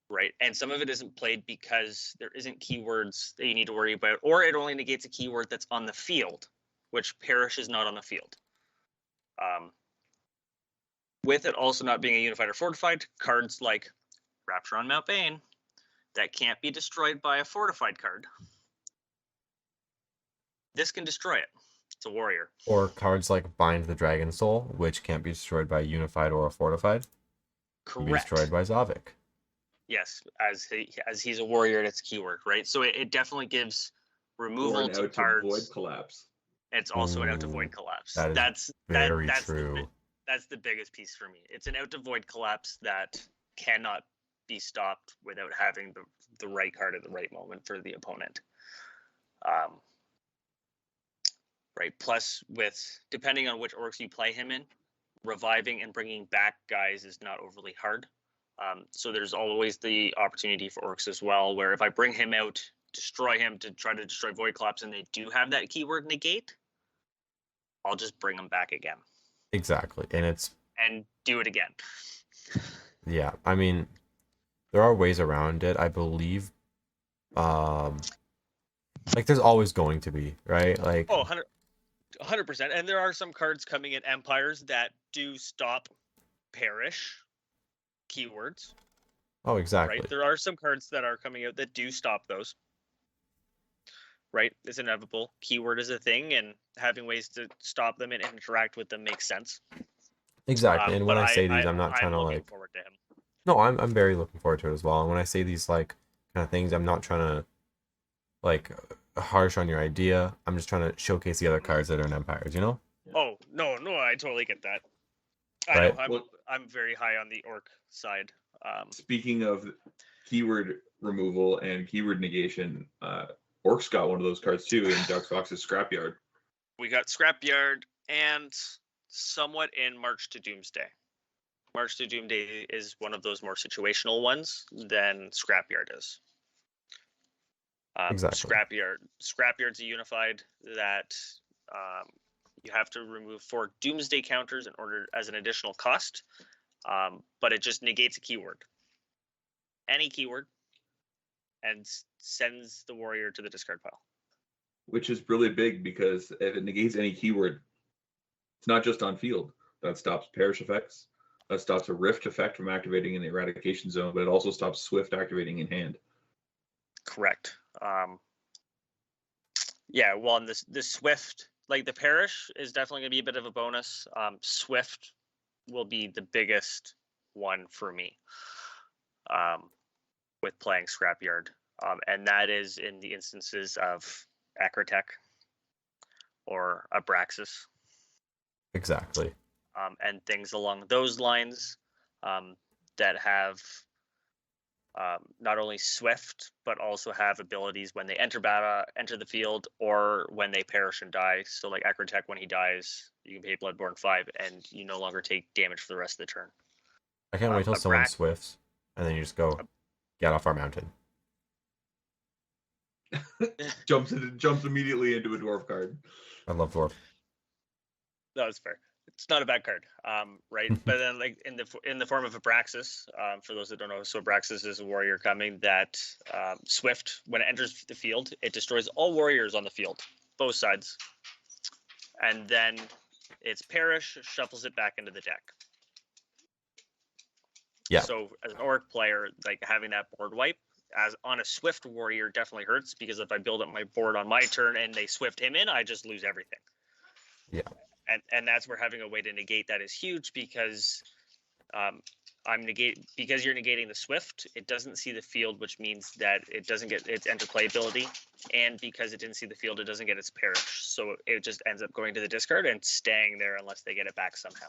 Right? And some of it isn't played because there isn't keywords that you need to worry about, or it only negates a keyword that's on the field, which Perish is not on the field. With it also not being a unified or fortified, cards like Rapture on Mount Bane that can't be destroyed by a fortified card. This can destroy it. It's a warrior. Or cards like Bind the Dragon Soul, which can't be destroyed by a unified or a fortified. Correct. Can be destroyed by Zavik. Yes, as he's a warrior and it's a keyword, right? So it definitely gives removal to cards. Void collapse. It's also an out to void collapse. That's very true. That's the biggest piece for me. It's an out to void collapse that cannot be stopped without having the right card at the right moment for the opponent. Right. Plus, depending on which orcs you play him in, reviving and bringing back guys is not overly hard. So there's always the opportunity for orcs as well, where if I bring him out, destroy him to try to destroy Void Collapse, and they do have that keyword negate, I'll just bring them back again. Exactly, and do it again. Yeah, I mean, there are ways around it, I believe. Like there's always going to be, right? Like, Oh, 100%. And there are some cards coming in Empires that do stop perish keywords, oh, right? exactly. There are some cards that are coming out that do stop those, right? It's inevitable. Keyword is a thing, and having ways to stop them and interact with them makes sense. Exactly. And when But I say these, I'm not trying I'm to looking like, forward to him. no, I'm very looking forward to it as well. And when I say these like kind of things, I'm not trying to like harsh on your idea. I'm just trying to showcase the other cards that are in Empires, you know? Oh no, I totally get that. I know Right? I'm very high on the orc side. Speaking of keyword removal and keyword negation, Orcs got one of those cards too in Ducks Fox's Scrapyard. We got Scrapyard and somewhat in March to Doomsday. March to Doomsday is one of those more situational ones than Scrapyard is. Exactly. Scrapyard's a unified that you have to remove 4 Doomsday counters in order as an additional cost, but it just negates a keyword, any keyword, and sends the warrior to the discard pile. Which is really big because if it negates any keyword, it's not just on field. That stops perish effects. That stops a rift effect from activating in the eradication zone, but it also stops swift activating in hand. Correct. Yeah, well, and the Swift, like the Perish is definitely going to be a bit of a bonus. Swift will be the biggest one for me with playing Scrapyard. And that is in the instances of Acrotech or Abraxas. Exactly. And things along those lines that have not only Swift, but also have abilities when they enter the field, or when they perish and die. So like Acrotech, when he dies, you can pay Bloodborne 5, and you no longer take damage for the rest of the turn. I can't wait till someone Abrax- swifts and then you just go get off our mountain. Jumps immediately into a dwarf card. I love dwarf. No, that's fair. It's not a bad card, right? But then, like in the form of Abraxas, for those that don't know, so Abraxas is a warrior coming that Swift, when it enters the field, it destroys all warriors on the field, both sides, and then its perish shuffles it back into the deck. Yeah. So as an orc player, like having that board wipe as on a Swift warrior definitely hurts, because if I build up my board on my turn and they Swift him in, I just lose everything. Yeah. And that's where having a way to negate that is huge, because because you're negating the Swift, it doesn't see the field, which means that it doesn't get its interplay ability, and because it didn't see the field, it doesn't get its perish. So it just ends up going to the discard and staying there unless they get it back somehow.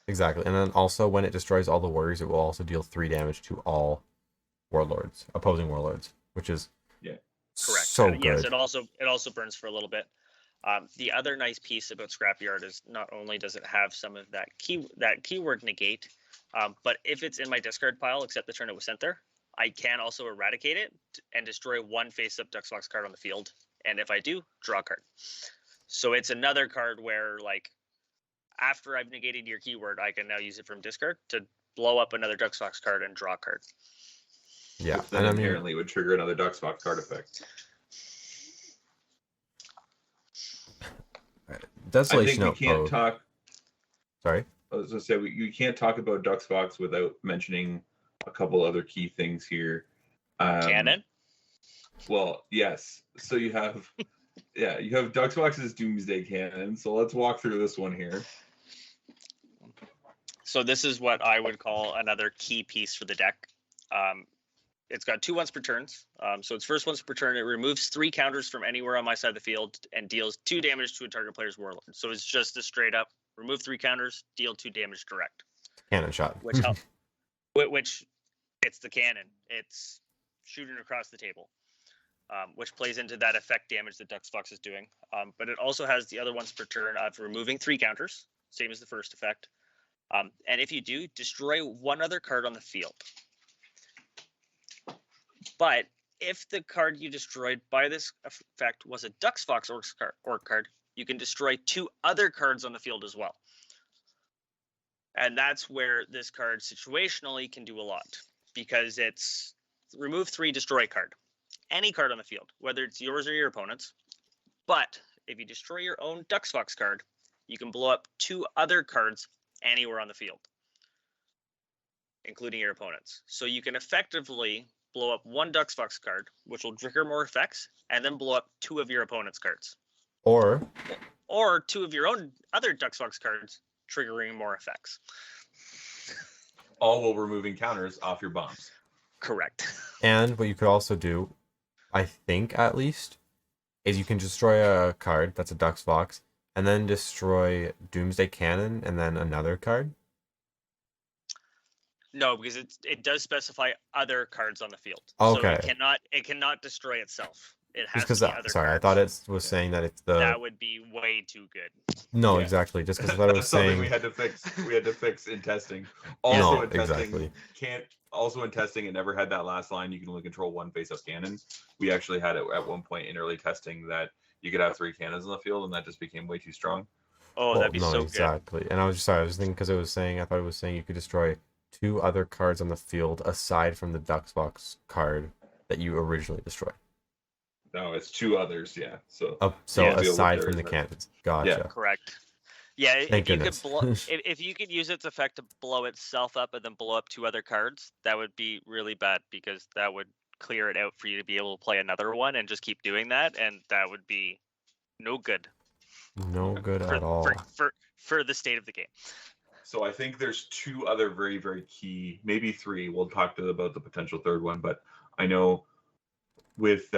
Exactly. And then also when it destroys all the warriors, it will also deal 3 damage to all warlords, opposing warlords, which is Correct. so And good. yes, it also burns for a little bit. The other nice piece about Scrapyard is not only does it have some of that keyword negate, but if it's in my discard pile, except the turn it was sent there, I can also eradicate it and destroy 1 face-up Duxfox card on the field. And if I do, draw a card. So it's another card where, like, after I've negated your keyword, I can now use it from discard to blow up another Duxfox card and draw a card. Yeah. Which then inherently would trigger another Duxfox card effect. Desolation I think we can't talk. Sorry? I was going to say, we can't talk about Duxfox without mentioning a couple other key things here. Cannon? Well, yes. So you have Duxfox's Doomsday Cannon. So let's walk through this one here. So this is what I would call another key piece for the deck. It's got 2 once per turns. So its first once per turn, it removes 3 counters from anywhere on my side of the field and deals 2 damage to a target player's warlord. So it's just a straight up remove 3 counters, deal 2 damage direct. Cannon shot. Which helps. Which it's the cannon. It's shooting across the table, which plays into that effect damage that Duxfox is doing. But it also has the other once per turn of removing 3 counters, same as the first effect. And if you do, destroy 1 other card on the field. But if the card you destroyed by this effect was a Duxfox Orc card, you can destroy 2 other cards on the field as well. And that's where this card situationally can do a lot, because it's remove 3, destroy card. Any card on the field, whether it's yours or your opponent's. But if you destroy your own Duxfox card, you can blow up 2 other cards anywhere on the field, including your opponent's. So you can effectively blow up 1 Duxfox card, which will trigger more effects, and then blow up 2 of your opponent's cards. Or 2 of your own other Duxfox cards, triggering more effects. All while removing counters off your bombs. Correct. And what you could also do, I think at least, is you can destroy a card that's a Dux Fox, and then destroy Doomsday Cannon, and then another card. No, because it does specify other cards on the field. Okay. So it cannot destroy itself. It has Just to be because, other sorry, cards. I thought it was saying that it's the. That would be way too good. No, Yeah. exactly. Just because I thought it was That's something saying. we had to fix. We had to fix in testing. No, Also in testing, exactly. Also in testing, it never had that last line. You can only control 1 face-up cannon. We actually had it at one point in early testing that you could have 3 cannons on the field, and that just became way too strong. Oh, Well, that'd be no, so exactly. And I was just sorry. I was thinking because it was saying. I thought it was saying you could destroy 2 other cards on the field aside from the Dux Fox card that you originally destroyed. No, it's 2 others. Yeah. So So Yeah. aside from the cannons. Gotcha. good. Correct. Yeah, Thank if you goodness. could if you could use its effect to blow itself up and then blow up 2 other cards, that would be really bad, because that would clear it out for you to be able to play another one and just keep doing that, and that would be no good No good at all. for the state of the game. So I think there's 2 other very, very key, maybe 3. We'll talk about the potential third one, but I know with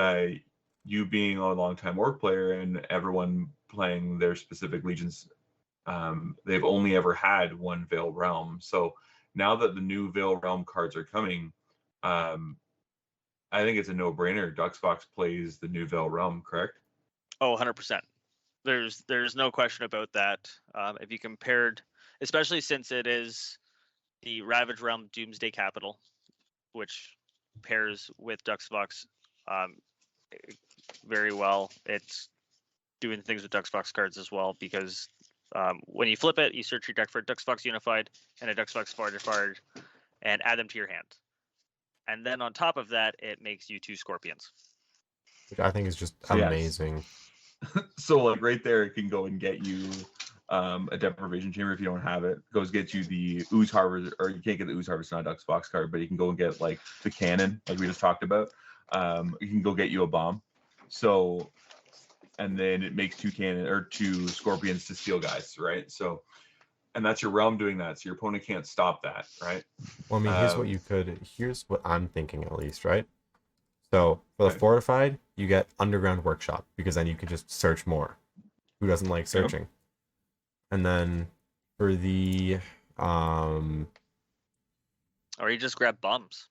you being a longtime Orc player and everyone playing their specific legions, they've only ever had 1 Veil Realm. So now that the new Veil Realm cards are coming, I think it's a no-brainer. Duxfox plays the new Veil Realm, correct? Oh, 100%. There's no question about that. If you compared, especially since it is the Ravage Realm Doomsday Capital, which pairs with Duxfox very well. It's doing things with Duxfox cards as well, because when you flip it, you search your deck for a Duxfox Unified and a Duxfox Fortified and add them to your hand. And then on top of that, it makes you 2 Scorpions. Which I think is just Yes. amazing. So like right there, it can go and get you a Deprivation Chamber if you don't have it. Goes get you the Ooze Harvest, or you can't get the Ooze Harvest, not a Duxfox card, but you can go and get like the cannon, like we just talked about. You can go get you a bomb. So, and then it makes 2 Scorpions to steal guys, right? So, and that's your realm doing that. So your opponent can't stop that, right? Well, I mean, here's what I'm thinking at least, right? So for the Okay. Fortified, you get Underground Workshop, because then you can just search more. Who doesn't like searching? And then for the Or you just grab bombs.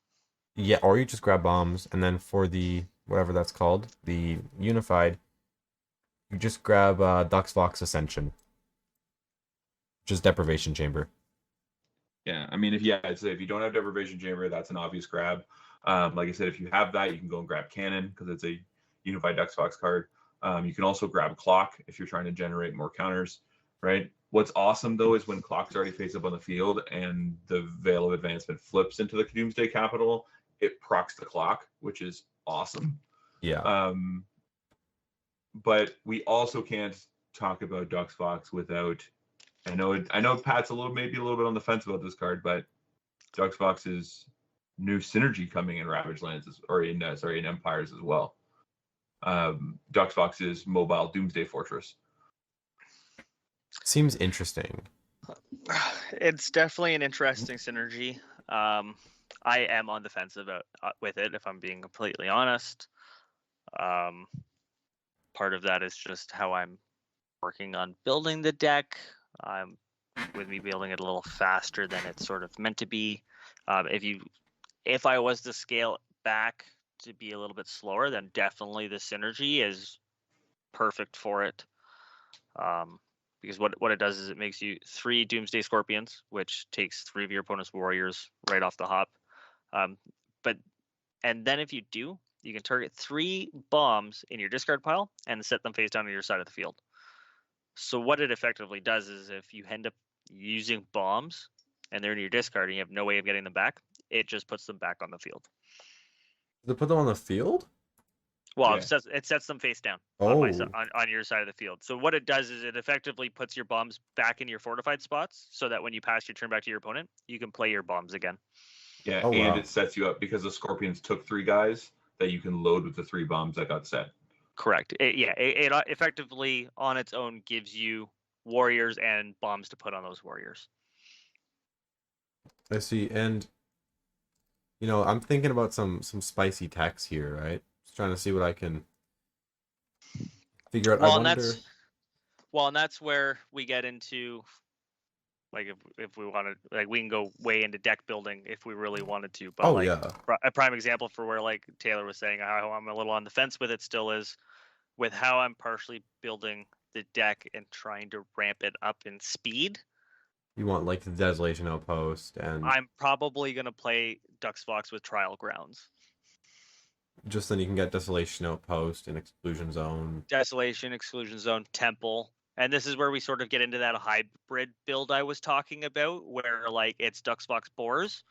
yeah, or you just grab bombs, and then for the whatever that's called, the Unified, you just grab Duxfox Ascension, just Deprivation Chamber. Yeah, I mean, if you don't have Deprivation Chamber, that's an obvious grab. Like I said, if you have that, you can go and grab Cannon because it's a Unified Duxfox card. You can also grab Clock if you're trying to generate more counters, right? What's awesome though is when Clock's already face up on the field and the Veil of Advancement flips into the Doomsday Capital, it procs the Clock, which is awesome. Yeah. But we also can't talk about Duxfox without. I know Pat's maybe a little bit on the fence about this card, but Duxfox's new synergy coming in Ravage Lands in Empires as well. Duxfox's mobile Doomsday Fortress. Seems interesting. It's definitely an interesting synergy. I am on the fence about with it, if I'm being completely honest. Part of that is just how I'm working on building the deck. With me building it a little faster than it's sort of meant to be. If I was to scale back to be a little bit slower, then definitely the synergy is perfect for it. Because what it does is it makes you 3 Doomsday Scorpions, which takes 3 of your opponent's warriors right off the hop. And then if you do, you can target 3 bombs in your discard pile and set them face down on your side of the field. So what it effectively does is if you end up using bombs and they're in your discard and you have no way of getting them back, it just puts them back on the field. They put them on the field? Well, Yeah. it sets them face down Oh. on your side of the field. So what it does is it effectively puts your bombs back in your fortified spots, so that when you pass your turn back to your opponent, you can play your bombs again. Yeah, Oh, and wow. it sets you up because the Scorpions took 3 guys that you can load with the 3 bombs that got set. Correct. It effectively on its own gives you warriors and bombs to put on those warriors. I see. And I'm thinking about some spicy techs here, right? Just trying to see what I can figure out. Well, I and wonder. that's where we get into, like, if we wanted, like, we can go way into deck building if we really wanted to. But Oh, like, yeah. a prime example for where, like Taylor was saying, how I'm a little on the fence with it still is with how I'm partially building the deck and trying to ramp it up in speed. You want like the Desolation Outpost, and I'm probably gonna play Dux Fox with Trial Grounds. just then you can get Desolation Outpost and Exclusion Zone. Desolation, Exclusion Zone, Temple. And this is where we sort of get into that hybrid build I was talking about, where like it's Dux Fox Boars,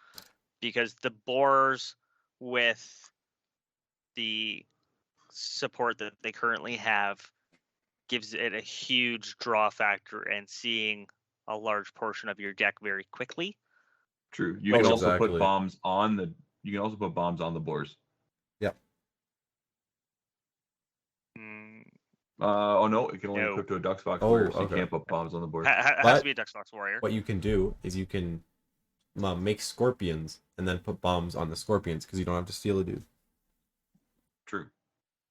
because the Boars with the support that they currently have gives it a huge draw factor and seeing a large portion of your deck very quickly. True. You Oh, can also exactly. put bombs on the. You can also put bombs on the boars. Yep. Oh no, it can only No. equip to a Dux Fox Oh, warrior, so you okay. can't put bombs on the board. Has But to be a Dux Fox Warrior. what you can do is you can make Scorpions and then put bombs on the Scorpions because you don't have to steal a dude. True.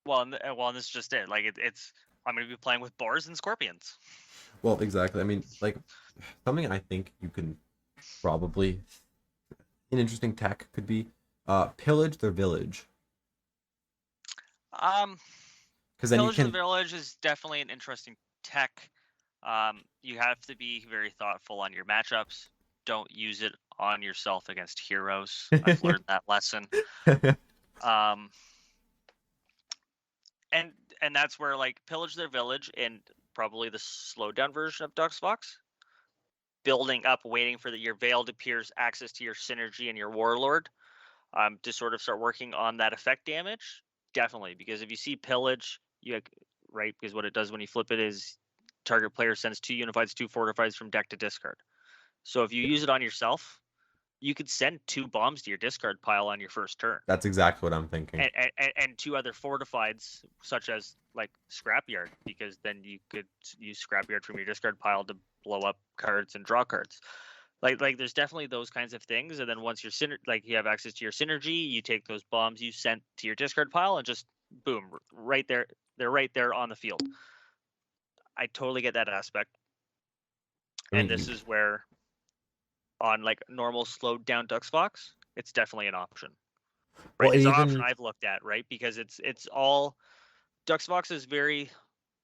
Well, and this is just it. Like it's I'm going to be playing with Boars and Scorpions. Well, exactly. I mean, like, something I think you can probably, an interesting tech could be pillage their village. Because then you Pillage can. of the Village is definitely an interesting tech. You have to be very thoughtful on your matchups. Don't use it on yourself against heroes. I've learned that lesson. And that's where, like, Pillage their Village and probably the slowed down version of Dux Fox, building up, waiting for your Veiled Appears, access to your Synergy and your Warlord, to sort of start working on that effect damage. Definitely, because if you see Pillage, right, because what it does when you flip it is target player sends 2 Unifieds, 2 Fortifieds from deck to discard. So if you use it on yourself, you could send 2 bombs to your discard pile on your first turn. That's exactly what I'm thinking. And 2 other Fortifieds, such as like Scrapyard, because then you could use Scrapyard from your discard pile to blow up cards and draw cards. Like there's definitely those kinds of things. And then once you're you have access to your Synergy, you take those bombs you sent to your discard pile and just boom, right there. They're right there on the field. I totally get that aspect. And this is where, on like normal slowed down Dux Fox, it's definitely an option. Right, Well, it's an option I've looked at, right? Because it's all Dux Fox is very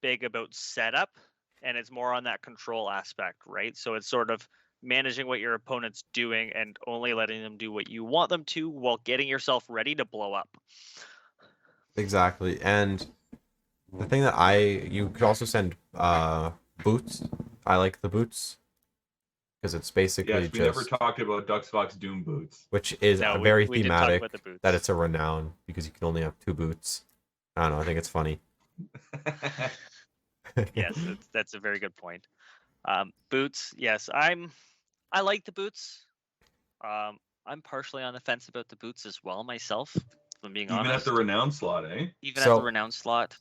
big about setup, and it's more on that control aspect, right? So it's sort of managing what your opponent's doing and only letting them do what you want them to while getting yourself ready to blow up. Exactly. And the thing that you could also send boots. I like the boots because it's basically Yes, we never talked about Dux Fox Doom boots, which is very we didn't talk thematic. about the boots. That it's a renown because you can only have 2 boots. I don't know. I think it's funny. Yes, that's a very good point. Boots, yes, I like the boots. I'm partially on the fence about the boots as well myself, if I'm being honest. Even at the renown slot, eh? Even at the renown slot.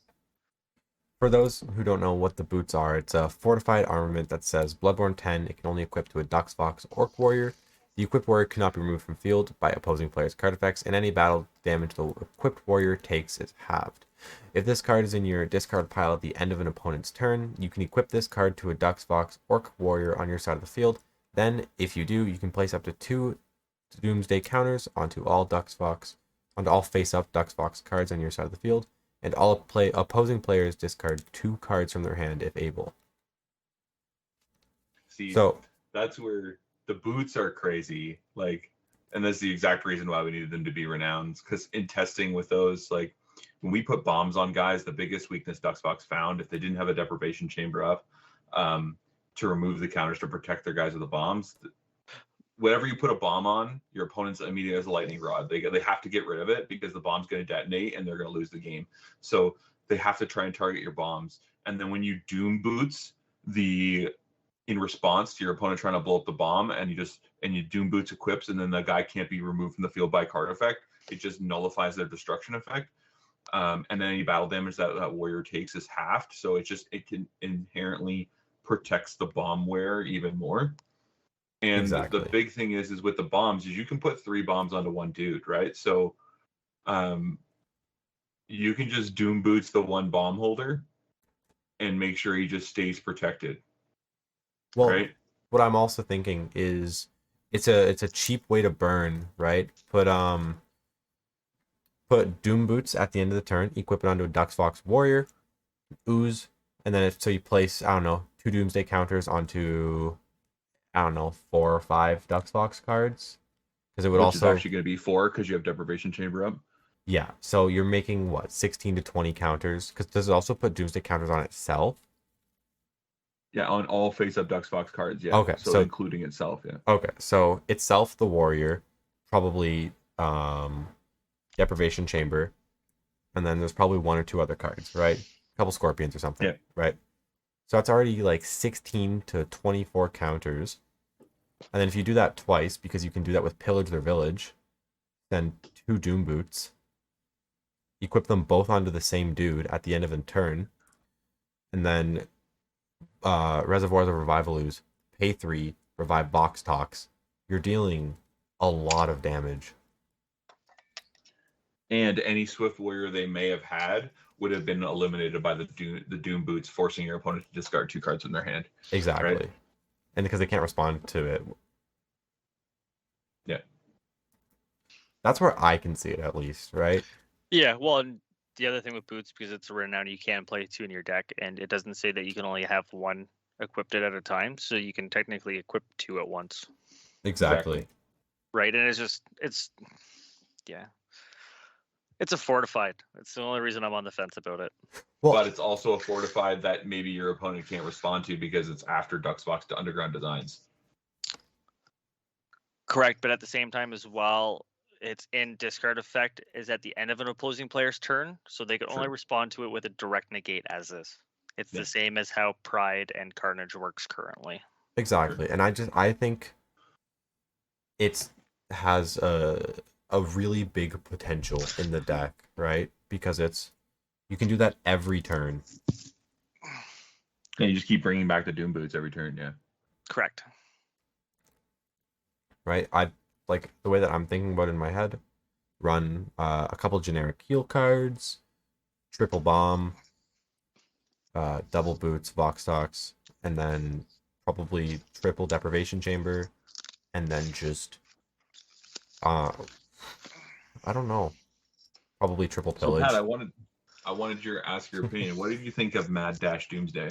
For those who don't know what the boots are, it's a fortified armament that says Bloodborne 10. It can only equip to a Dux Fox Orc Warrior. The equipped warrior cannot be removed from field by opposing players' card effects, and any battle damage the equipped warrior takes is halved. If this card is in your discard pile at the end of an opponent's turn, you can equip this card to a Dux Fox Orc Warrior on your side of the field. Then, if you do, you can place up to 2 Doomsday counters onto all face-up Dux Fox cards on your side of the field, and all opposing players discard 2 cards from their hand if able. See, so that's where the boots are crazy. Like, and that's the exact reason why we needed them to be renowns. Because in testing with those, like when we put bombs on guys, the biggest weakness Dux Fox found, if they didn't have a deprivation chamber up, to remove the counters to protect their guys with the bombs, whatever you put a bomb on, your opponent's immediately has a lightning rod. They have to get rid of it because the bomb's going to detonate and they're going to lose the game. So they have to try and target your bombs. And then when you doom boots in response to your opponent trying to blow up the bomb, and you doom boots equips, and then the guy can't be removed from the field by card effect, it just nullifies their destruction effect. And then any battle damage that warrior takes is halved. So it can inherently protects the bomb wearer even more. And Exactly. the big thing is with the bombs is you can put 3 bombs onto one dude, right? So you can just doom boots the one bomb holder and make sure he just stays protected. Well, right? what I'm also thinking is it's a cheap way to burn, right? Put Doom Boots at the end of the turn, equip it onto a Dux Fox Warrior, ooze, and then so you place, I don't know, 2 Doomsday counters onto, I don't know, 4 or 5 Dux Fox cards. Because it would Which also is actually going to be 4 because you have Deprivation Chamber up. Yeah, so you're making what, 16 to 20 counters? Because does it also put Doomsday counters on itself? Yeah, on all face-up Dux Fox cards, yeah. Okay, so so including itself, yeah. Okay, so itself the warrior, probably Deprivation Chamber, and then there's probably 1 or 2 other cards, right? A couple Scorpions or something, Yeah. right? So that's already like 16 to 24 counters. And then if you do that twice, because you can do that with Pillage Their Village, then 2 Doom Boots, equip them both onto the same dude at the end of a turn, and then Reservoirs of Revival Ooze, pay 3, revive Box Talks. You're dealing a lot of damage. And any Swift Warrior they may have had would have been eliminated by the Doom Boots, forcing your opponent to discard 2 cards from their hand. Exactly. Right? And because they can't respond to it. Yeah. That's where I can see it, at least, right? Yeah, well, and the other thing with Boots, because it's a renown, you can play 2 in your deck, and it doesn't say that you can only have 1 equipped at a time, so you can technically equip 2 at once. Exactly. Right, and it's a fortified. It's the only reason I'm on the fence about it. Well, but it's also a fortified that maybe your opponent can't respond to because it's after Dux Fox to Underground Designs. Correct, but at the same time as well, it's in discard effect is at the end of an opposing player's turn, so they can only respond to it with a direct negate as is. It's the same as how Pride and Carnage works currently. Exactly, and I think it has a really big potential in the deck, right? Because you can do that every turn. And you just keep bringing back the Doom Boots every turn, yeah. Correct. Right? I like the way that I'm thinking about it in my head. Run a couple generic heal cards, triple bomb, double boots, Vox Talks, and then probably triple Deprivation Chamber, and then just I don't know, probably triple Pillage. So Pat, I wanted you to ask your opinion. What did you think of Mad Dash Doomsday?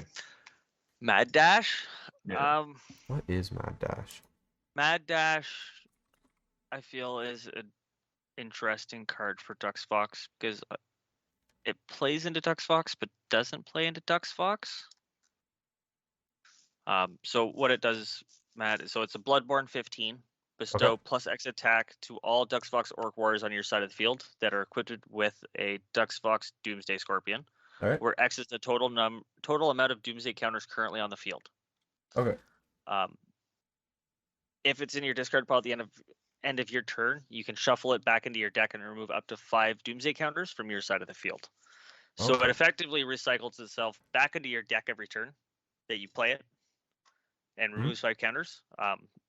Mad Dash? Yeah. What is Mad Dash? Mad Dash, I feel, is an interesting card for Dux Fox because it plays into Dux Fox but doesn't play into Dux Fox. So what it does, Matt, so it's a Bloodborne 15. Bestow plus X attack to all Dux Fox Orc Warriors on your side of the field that are equipped with a Dux Fox Doomsday Scorpion. All right. Where X is the total amount of Doomsday counters currently on the field. Okay. If it's in your discard pile at the end of your turn, you can shuffle it back into your deck and remove up to 5 Doomsday counters from your side of the field. So it effectively recycles itself back into your deck every turn that you play it and removes 5 counters.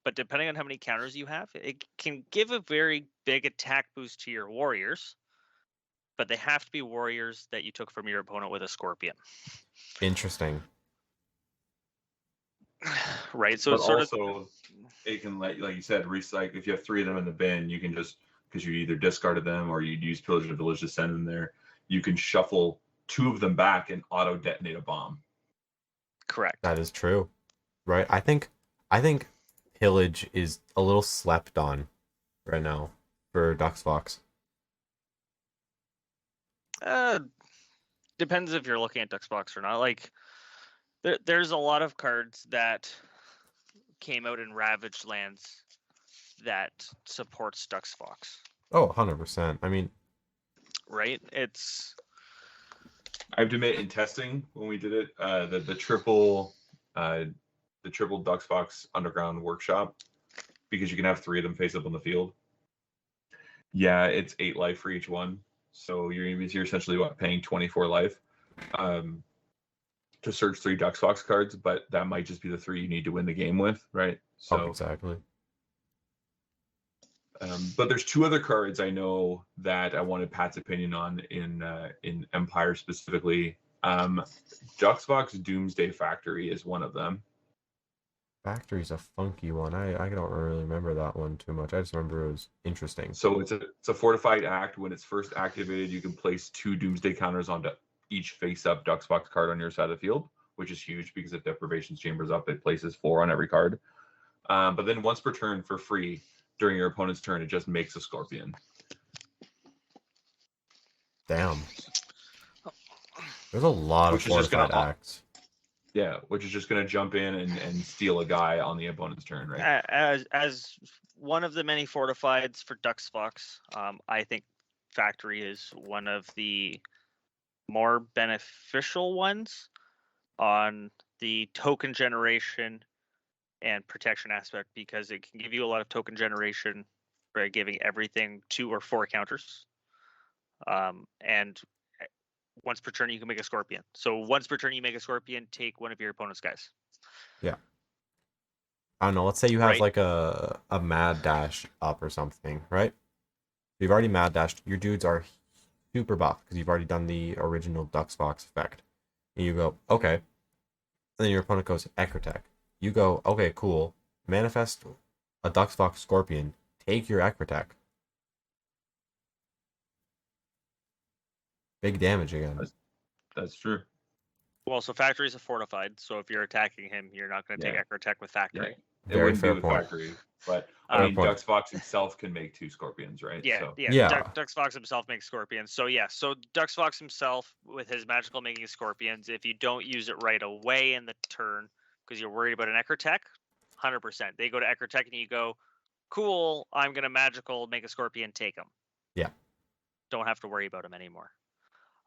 But depending on how many counters you have, it can give a very big attack boost to your warriors, but they have to be warriors that you took from your opponent with a Scorpion. Interesting. Right, so but it's sort also, of... it can, like you said, recycle. If you have 3 of them in the bin, you can just, because you either discarded them or you'd use Pillage of Village to send them there, you can shuffle 2 of them back and auto detonate a bomb. Correct. That is true. Right? I think Pillage is a little slept on right now for Dux Fox. Depends if you're looking at Dux Fox or not. Like, there's a lot of cards that came out in Ravaged Lands that supports Dux Fox. Oh, 100%. I mean, right? It's I have to admit, in testing when we did it, the triple Dux Fox Underground Workshop, because you can have 3 of them face up on the field. Yeah, it's 8 life for each one, so you're essentially paying 24 life to search 3 Dux Fox cards, but that might just be the 3 you need to win the game with, right? So oh, exactly. But there's 2 other cards I know that I wanted Pat's opinion on in Empire specifically. Dux Fox Doomsday Factory is one of them. Factory's a funky one. I don't really remember that one too much. I just remember it was interesting. So it's a fortified act. When it's first activated, you can place 2 Doomsday counters onto each face-up Dux Fox card on your side of the field, which is huge because if Deprivation's Chamber's up, it places 4 on every card. But then once per turn for free, during your opponent's turn, it just makes a Scorpion. Damn. There's a lot of fortified acts. Yeah, which is just going to jump in and steal a guy on the opponent's turn, right? As one of the many fortifieds for Dux Fox, I think Factory is one of the more beneficial ones on the token generation and protection aspect, because it can give you a lot of token generation by giving everything 2 or 4 counters. And once per turn, you can make a Scorpion. So once per turn, you make a Scorpion, take one of your opponent's guys. Yeah. I don't know. Let's say you have like a mad dash up or something, right? You've already mad dashed. Your dudes are super buff because you've already done the original Dux Fox effect. And you go, okay. And then your opponent goes, Ecrotech. You go, okay, cool. Manifest a Dux Fox Scorpion. Take your Ecrotech. Big damage again. That's true. Well, so Factory is a fortified, so if you're attacking him, you're not going to take Ecrotech with Factory. Right. It wouldn't be with Factory, but I mean, Dux Fox himself can make 2 Scorpions, right? Yeah. Dux Fox himself makes Scorpions. So so Dux Fox himself with his magical making Scorpions, if you don't use it right away in the turn because you're worried about an Ecrotech, 100%. They go to Ecrotech and you go, cool, I'm going to magical make a Scorpion, take him. Yeah. Don't have to worry about him anymore.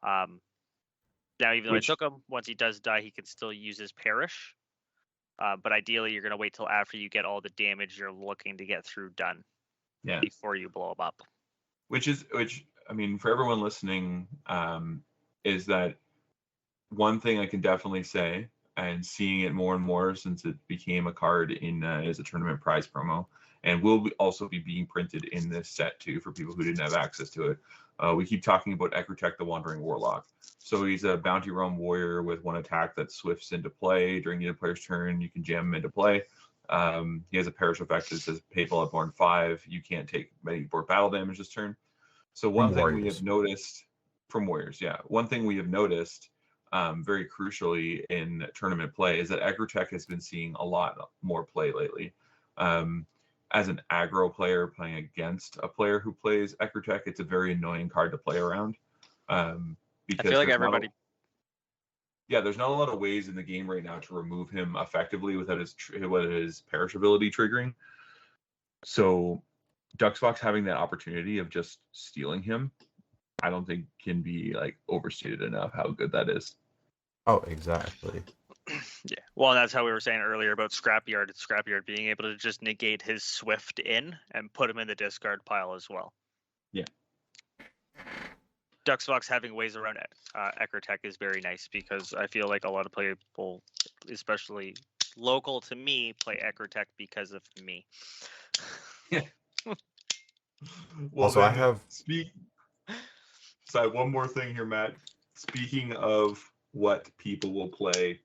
Now, even though I took him, once he does die, he can still use his Perish. But ideally, you're going to wait till after you get all the damage you're looking to get through done. Yeah. Before you blow him up. Which I mean, for everyone listening, is that one thing I can definitely say, and seeing it more and more since it became a card in as a tournament prize promo, and will also be being printed in this set too for people who didn't have access to it. We keep talking about Ecrotech the Wandering Warlock. So he's a Bounty Realm Warrior with 1 attack that swifts into play during the other player's turn. You can jam him into play. He has a Perish effect that says pay Bloodborne 5. You can't take any board battle damage this turn. So one thing we have noticed from Warriors, one thing we have noticed very crucially in tournament play is that Ecrotech has been seeing a lot more play lately. As an aggro player playing against a player who plays Ecrotech, it's a very annoying card to play around. Because I feel like everybody. There's not a lot of ways in the game right now to remove him effectively without his Perish ability triggering. So Dux Fox having that opportunity of just stealing him, I don't think can be like overstated enough how good that is. Oh, exactly. Yeah. Well, and that's how we were saying earlier about Scrapyard. Scrapyard being able to just negate his Swift in and put him in the discard pile as well. Yeah. Dux Fox having ways around Ecrotech is very nice because I feel like a lot of people, especially local to me, play Ecrotech because of me. Yeah. Also, I have. So I have one more thing here, Matt. Speaking of what people will play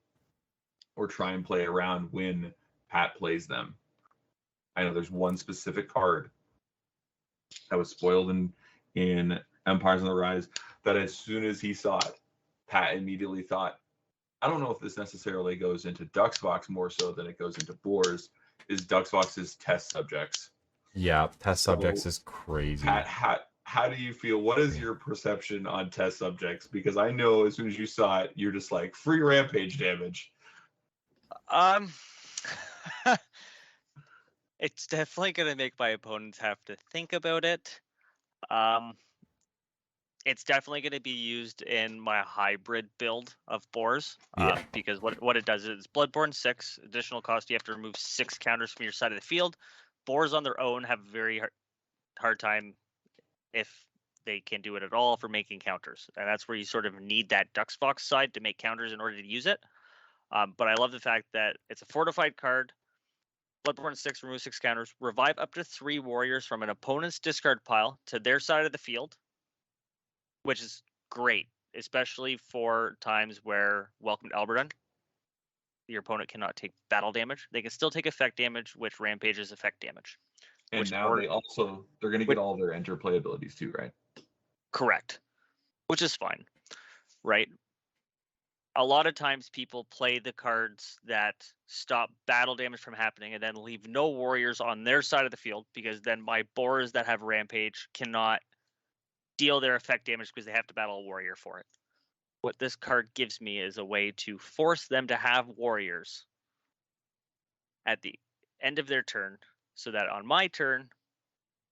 or try and play around when Pat plays them, I know there's one specific card that was spoiled in Empires on the Rise that as soon as he saw it, Pat immediately thought, I don't know if this necessarily goes into Dux Fox more so than it goes into Boars, is Dux Fox's test subjects. Yeah, test subjects is crazy. Pat, how do you feel? What is your perception on test subjects? Because I know as soon as you saw it, you're just like, free rampage damage. It's definitely going to make my opponents have to think about it. It's definitely going to be used in my hybrid build of boars. Yeah. Because what it does is Bloodborne 6, additional cost, you have to remove 6 counters from your side of the field. Boars on their own have a very hard time, if they can do it at all, for making counters. And that's where you sort of need that Dux Fox side to make counters in order to use it. But I love the fact that it's a fortified card. Bloodborne 6, remove 6 counters. Revive up to 3 warriors from an opponent's discard pile to their side of the field, which is great, especially for times where, welcome to Alberton, your opponent cannot take battle damage. They can still take effect damage, which rampages effect damage. And now they're going to get all their interplay abilities too, right? Correct. Which is fine, right? A lot of times people play the cards that stop battle damage from happening and then leave no warriors on their side of the field, because then my boars that have rampage cannot deal their effect damage because they have to battle a warrior for it. What this card gives me is a way to force them to have warriors at the end of their turn, so that on my turn,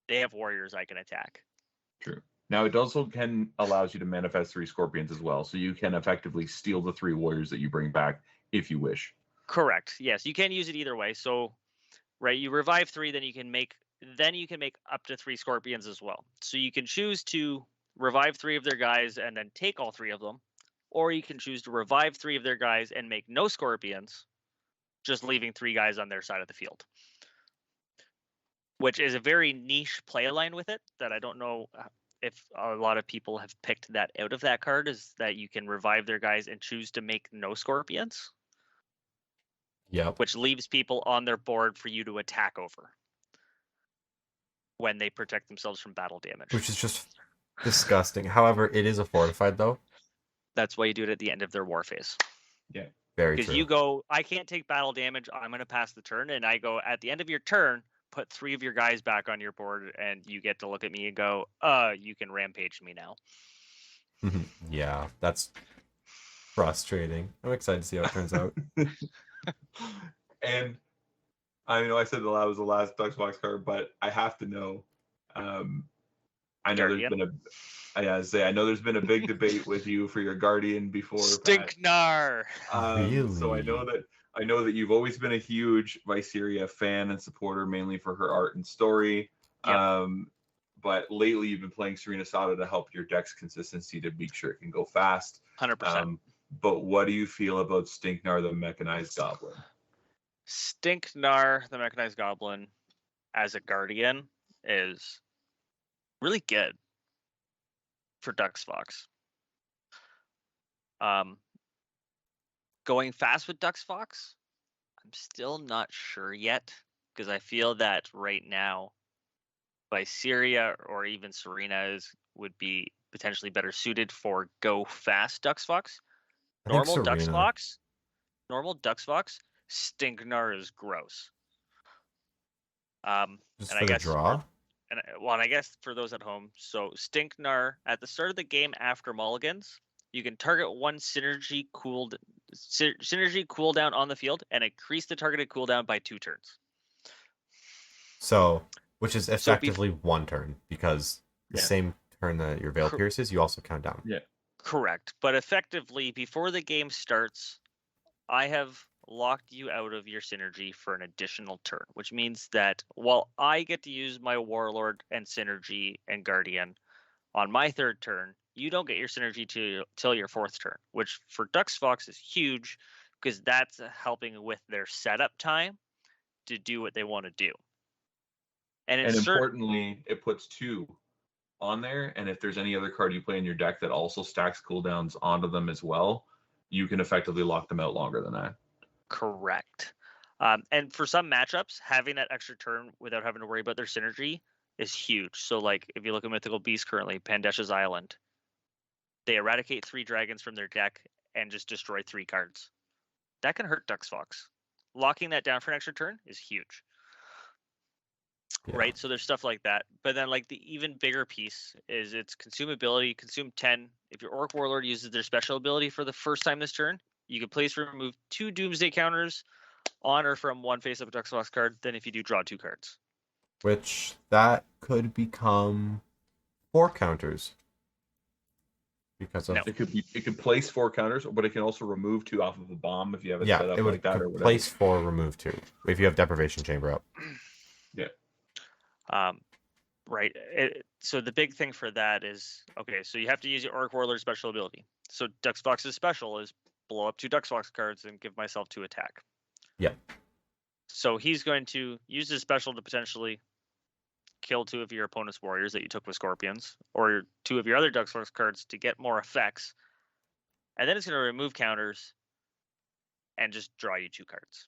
they have warriors I can attack. True. Now, it also allows you to manifest 3 scorpions as well, so you can effectively steal the 3 warriors that you bring back if you wish. Correct. Yes, you can use it either way. So, right, you revive 3, then you can make up to 3 scorpions as well. So you can choose to revive 3 of their guys and then take all 3 of them, or you can choose to revive 3 of their guys and make no scorpions, just leaving 3 guys on their side of the field. Which is a very niche play line with it that I don't know if a lot of people have picked that out of that card, is that you can revive their guys and choose to make no scorpions. Yep. Which leaves people on their board for you to attack over when they protect themselves from battle damage. Which is just disgusting. However, it is a fortified though. That's why you do it at the end of their war phase. Yeah. Very Because true. you go, I can't take battle damage, I'm going to pass the turn, and I go, at the end of your turn, put 3 of your guys back on your board, and you get to look at me and go, you can rampage me now. Yeah, that's frustrating. I'm excited to see how it turns out. And I know I said that was the last Dux Box card, but I have to know. I know there's been I know there's been a big debate with you for your Guardian before. Stinknar. Really? So I know that you've always been a huge Viseria fan and supporter, mainly for her art and story. Yep. But lately you've been playing Serena Sada to help your deck's consistency to make sure it can go fast. 100%. But what do you feel about Stinknar, the Mechanized Goblin? Stinknar, the Mechanized Goblin, as a Guardian, is really good for Dux Fox. Going fast with Dux Fox, I'm still not sure yet, because I feel that right now, Viseria or even Serena would be potentially better suited for go fast Dux Fox. Normal Dux Fox, Stinknar is gross. Just and for I the guess draw? and I guess for those at home, so Stinknar, at the start of the game after mulligans, you can target one synergy cooldown on the field and increase the targeted cooldown by 2 turns. So, which is effectively 1 turn, because the Yeah. same turn that your Veil pierces, you also count down. Yeah. Correct. But effectively, before the game starts, I have locked you out of your synergy for an additional turn, which means that while I get to use my Warlord and Synergy and Guardian on my 3rd turn, you don't get your synergy till your 4th turn, which for Dux Fox is huge, because that's helping with their setup time to do what they want to do. And importantly, it puts 2 on there, and if there's any other card you play in your deck that also stacks cooldowns onto them as well, you can effectively lock them out longer than that. Correct. And for some matchups, having that extra turn without having to worry about their synergy is huge. So, like, if you look at Mythical Beast currently, Pandesha's Island, they eradicate 3 dragons from their deck and just destroy 3 cards. That can hurt Dux Fox. Locking that down for an extra turn is huge. Yeah. Right? So there's stuff like that. But then, like, the even bigger piece is its consumability. Consume 10. If your Orc Warlord uses their special ability for the first time this turn, you can place or remove 2 Doomsday counters honor from one face-up Duxbox card than if you do draw 2 cards. Which that could become 4 counters because of No. It could place 4 counters, but it can also remove 2 off of a bomb if you have it set up it would like that or whatever. place 4, remove 2 if you have Deprivation Chamber up. Yeah. Right. So the big thing for that is, okay, so you have to use your Orc Warlord special ability. So Duxbox's special is blow up 2 Duxbox cards and give myself 2 attack. Yeah. So he's going to use his special to potentially kill 2 of your opponent's warriors that you took with Scorpions, or 2 of your other Duxbox cards to get more effects. And then it's going to remove counters and just draw you 2 cards.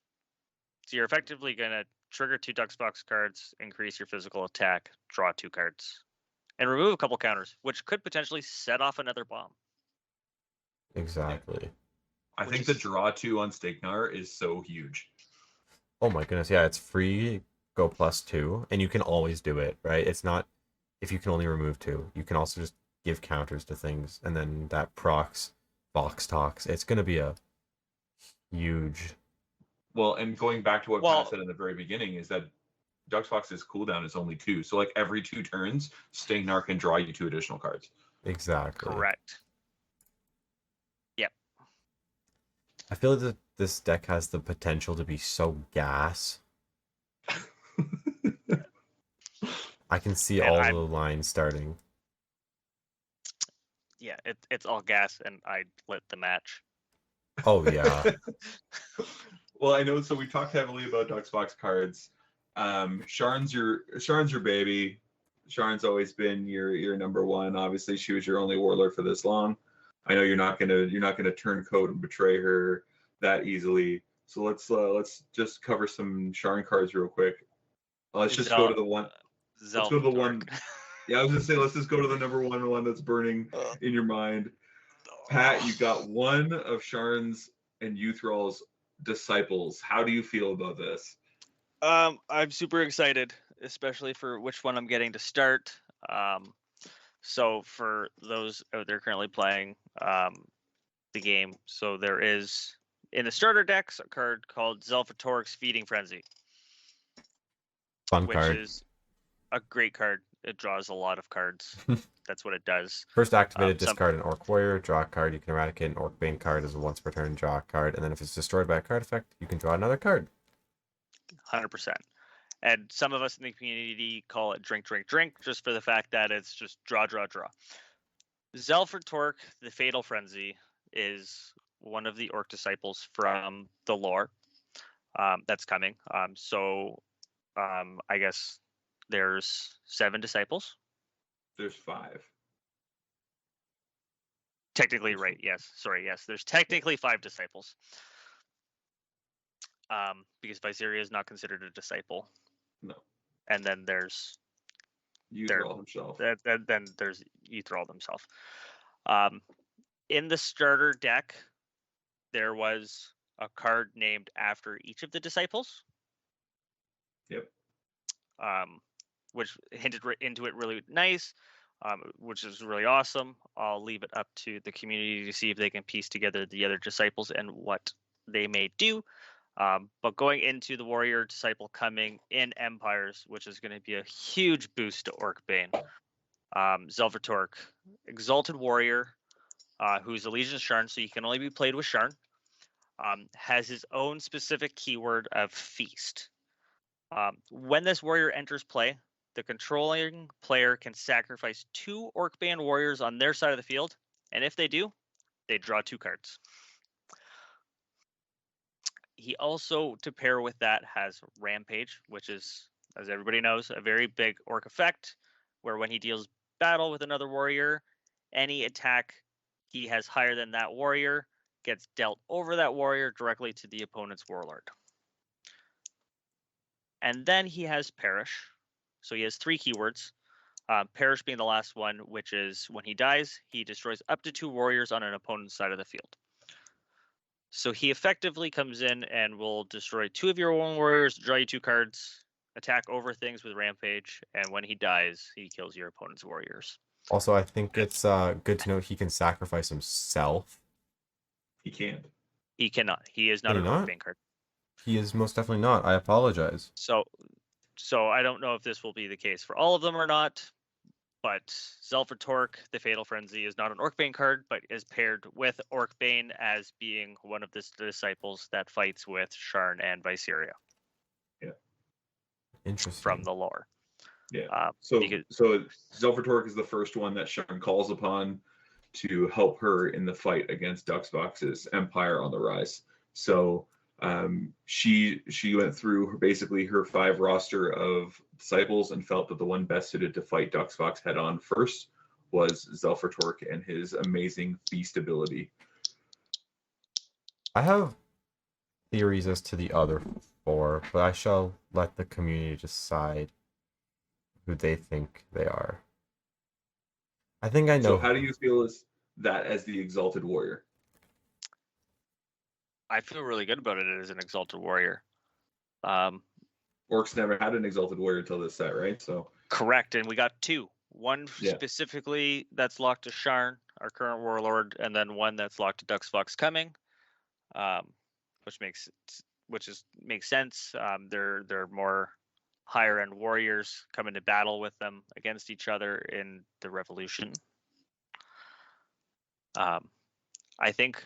So you're effectively going to trigger 2 Duxbox cards, increase your physical attack, draw 2 cards, and remove a couple counters, which could potentially set off another bomb. Exactly. I think the draw 2 on Stignar is so huge. Oh my goodness, yeah, it's free, go +2, and you can always do it, right? It's not if you can only remove 2. You can also just give counters to things, and then that procs Vox Talks. It's going to be a huge... Well, and going back to what Pat said in the very beginning is that Duxbox's cooldown is only 2. So like every 2 turns, Stignar can draw you 2 additional cards. Exactly. Correct. Yep. I feel that this deck has the potential to be so gas. I can see all the lines starting. Yeah, it's all gas, and I lit the match. Oh yeah. Well, I know. So we talked heavily about Duxbox cards. Sharn's your baby. Sharn's always been your number one. Obviously, she was your only warlord for this long. I know you're not gonna turn coat and betray her that easily. So let's just cover some Sharn cards real quick. Let's just go to the one. Let's go to the one. Yeah, I was gonna say let's just go to the number one that's burning in your mind. Pat, you got one of Sharn's and Youthral's disciples. How do you feel about this? I'm super excited, especially for which one I'm getting to start. So for those out there currently playing the game, so there is in the starter decks a card called Zelfatorik's Feeding Frenzy. Fun card. Which is a great card. It draws a lot of cards. That's what it does. First activated, discard an Orc Warrior, draw a card. You can eradicate an Orc Bane card as a once per turn, draw a card. And then if it's destroyed by a card effect, you can draw another card. 100%. And some of us in the community call it drink, drink, drink, just for the fact that it's just draw, draw, draw. Zelfatork, the Fatal Frenzy, is one of the Orc disciples from the lore that's coming. I guess there's 7 disciples. There's 5. Technically, right? Yes. Sorry. Yes. There's technically 5 disciples. Because Viseria is not considered a disciple. No. And then there's Uthral himself. Then there's Uthral himself. In the starter deck, there was a card named after each of the disciples. Yep. Which hinted into it really nice, which is really awesome. I'll leave it up to the community to see if they can piece together the other disciples and what they may do. But going into the warrior disciple coming in Empires, which is going to be a huge boost to Orc Bane. Zelfatork, Exalted Warrior, who's a Legion Sharn, so you can only be played with Sharn, has his own specific keyword of Feast. When this warrior enters play, the controlling player can sacrifice 2 Orc Bane warriors on their side of the field, and if they do, they draw 2 cards. He also, to pair with that, has Rampage, which is, as everybody knows, a very big Orc effect, where when he deals battle with another warrior, any attack he has higher than that warrior gets dealt over that warrior directly to the opponent's warlord. And then he has Perish. So he has 3 keywords. Perish being the last one, which is when he dies, he destroys up to 2 warriors on an opponent's side of the field. So he effectively comes in and will destroy 2 of your own warriors, draw you 2 cards, attack over things with Rampage, and when he dies, he kills your opponent's warriors. Also, I think it's good to note he can sacrifice himself. He can't. He cannot. He is not an Orc Bane card. He is most definitely not. I apologize. So I don't know if this will be the case for all of them or not. But Zelfatork, the Fatal Frenzy, is not an Orcbane card, but is paired with Orcbane as being one of the disciples that fights with Sharn and Viseria Interesting. from the lore. Yeah. So Zelfatork is the first one that Sharn calls upon to help her in the fight against Duxbox's Empire on the Rise. So she went through basically her 5 roster of disciples and felt that the one best suited to fight Duxbox head on first was Zelfatork and his amazing feast ability. I have theories as to the other 4, but I shall let the community decide who they think they are. I think I know. So how do you feel as the Exalted Warrior? I feel really good about it as an Exalted Warrior. Orcs never had an Exalted Warrior until this set, right? So correct, and we got 2. One specifically that's locked to Sharn, our current warlord, and then one that's locked to Duxfox coming, which makes sense. They're more higher end warriors come into battle with them against each other in the Revolution. I think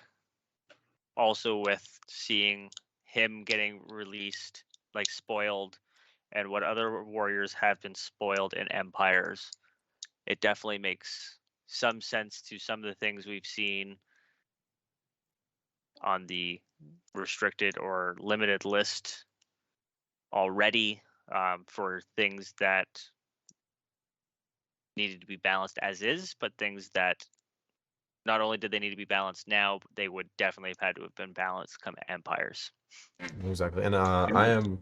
also with seeing him getting released, like spoiled, and what other warriors have been spoiled in Empires, it definitely makes some sense to some of the things we've seen on the restricted or limited list already, for things that needed to be balanced as is, but things that not only did they need to be balanced now, but they would definitely have had to have been balanced come Empires. Exactly. And I am...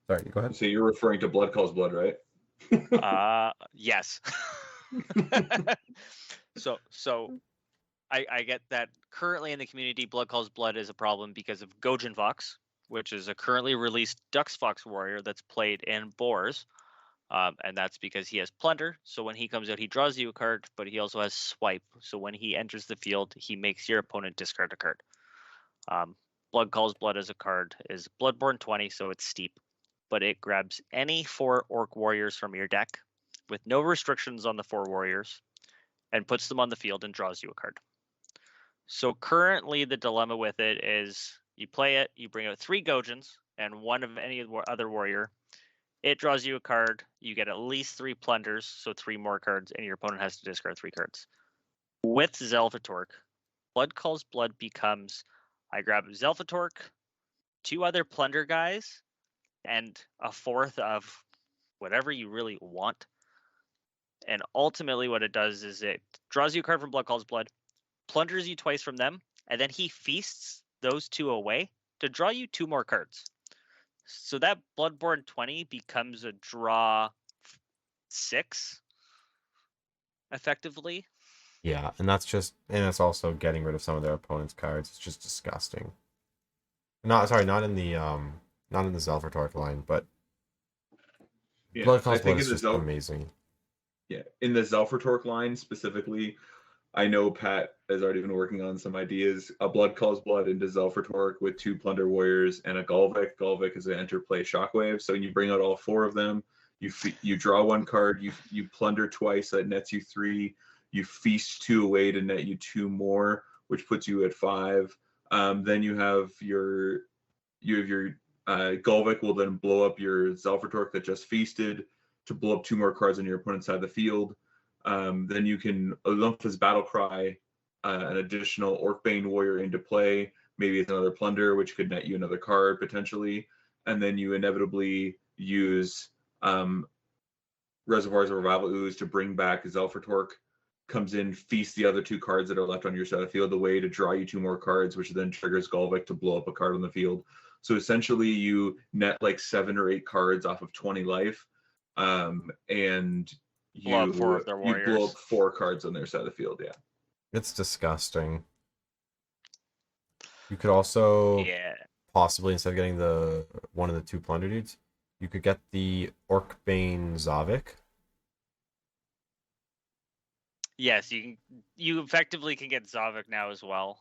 Sorry, go ahead. So you're referring to Blood Calls Blood, right? Yes. So I get that currently in the community, Blood Calls Blood is a problem because of Gojin Vox, which is a currently released Dux Fox warrior that's played in Boars. And that's because he has Plunder. So when he comes out, he draws you a card, but he also has Swipe. So when he enters the field, he makes your opponent discard a card. Blood Calls Blood as a card is Bloodborne 20, so it's steep. But it grabs any 4 Orc warriors from your deck with no restrictions on the 4 warriors and puts them on the field and draws you a card. So currently the dilemma with it is you play it, you bring out 3 Gojins and one of any other warrior. It draws you a card. You get at least 3 plunders, so 3 more cards, and your opponent has to discard 3 cards. With Zelfatork, Blood Calls Blood becomes, I grab Zelfatork, 2 other plunder guys, and a 4th of whatever you really want. And ultimately what it does is it draws you a card from Blood Calls Blood, plunders you twice from them, and then he feasts those 2 away to draw you 2 more cards. So that Bloodborne 20 becomes a draw 6, effectively. Yeah, and it's also getting rid of some of their opponent's cards. It's just disgusting. Not in the Zelfatork line, but Blood Calls Blood is just amazing. Yeah, in the Zelfatork line specifically, I know Pat has already been working on some ideas. A Blood Calls Blood into Zelfatork with 2 Plunder Warriors and a Golvik. Golvik is an interplay Shockwave, so you bring out all 4 of them. You draw 1 card. You plunder twice. That nets you 3. You feast 2 away to net you 2 more, which puts you at 5. Then you have your Golvik will then blow up your Zelfatork that just feasted to blow up 2 more cards on your opponent's side of the field. Then you can Olympus Battle Cry, an additional Orcbane warrior into play. Maybe it's another Plunder, which could net you another card potentially. And then you inevitably use Reservoirs of Revival Ooze to bring back Zelfatork. Comes in, feasts the other 2 cards that are left on your side of the field away to draw you 2 more cards, which then triggers Golvik to blow up a card on the field. So essentially you net like 7 or 8 cards off of 20 life. And you blow up 4 cards on their side of the field. Yeah, it's disgusting. You could also possibly, instead of getting the one of the 2 plunder dudes, you could get the Orcbane Zavik. Yes, you effectively can get Zavik now as well.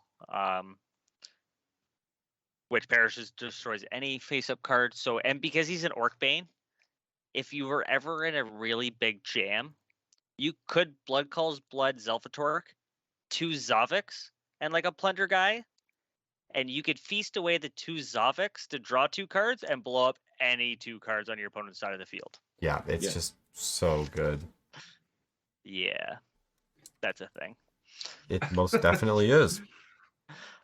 which perishes, destroys any face-up card. So, and because he's an Orc Bane, if you were ever in a really big jam, you could Blood Calls Blood Zelfatork, 2 Zavix, and like a Plunder guy, and you could feast away the 2 Zavix to draw 2 cards and blow up any 2 cards on your opponent's side of the field. Yeah, it's just so good. Yeah, that's a thing. It most definitely is.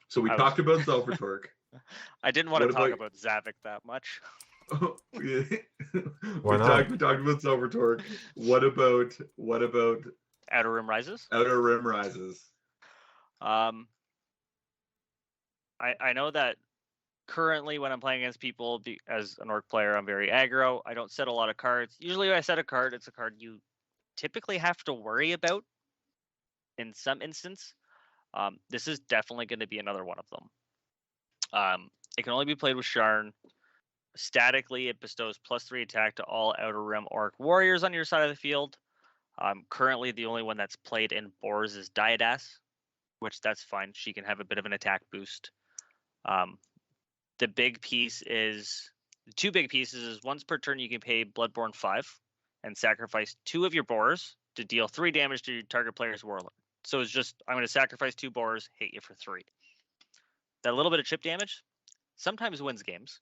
So we talked about Zelfatork. I didn't want to talk about Zavik that much. we not? talked about Zelfatork. What about Outer Rim Rises? Outer Rim Rises? I know that currently when I'm playing against people as an Orc player, I'm very aggro. I don't set a lot of cards. Usually when I set a card, it's a card you typically have to worry about in some instance. This is definitely going to be another one of them. It can only be played with Sharn. Statically, it bestows +3 attack to all Outer Rim Orc warriors on your side of the field. Currently, the only one that's played in boars is Diadas, which that's fine. She can have a bit of an attack boost. The big piece is, the 2 big pieces is once per turn you can pay Bloodborne 5 and sacrifice 2 of your boars to deal 3 damage to your target player's warlord. So it's just, I'm going to sacrifice 2 boars, hit you for 3. That little bit of chip damage sometimes wins games,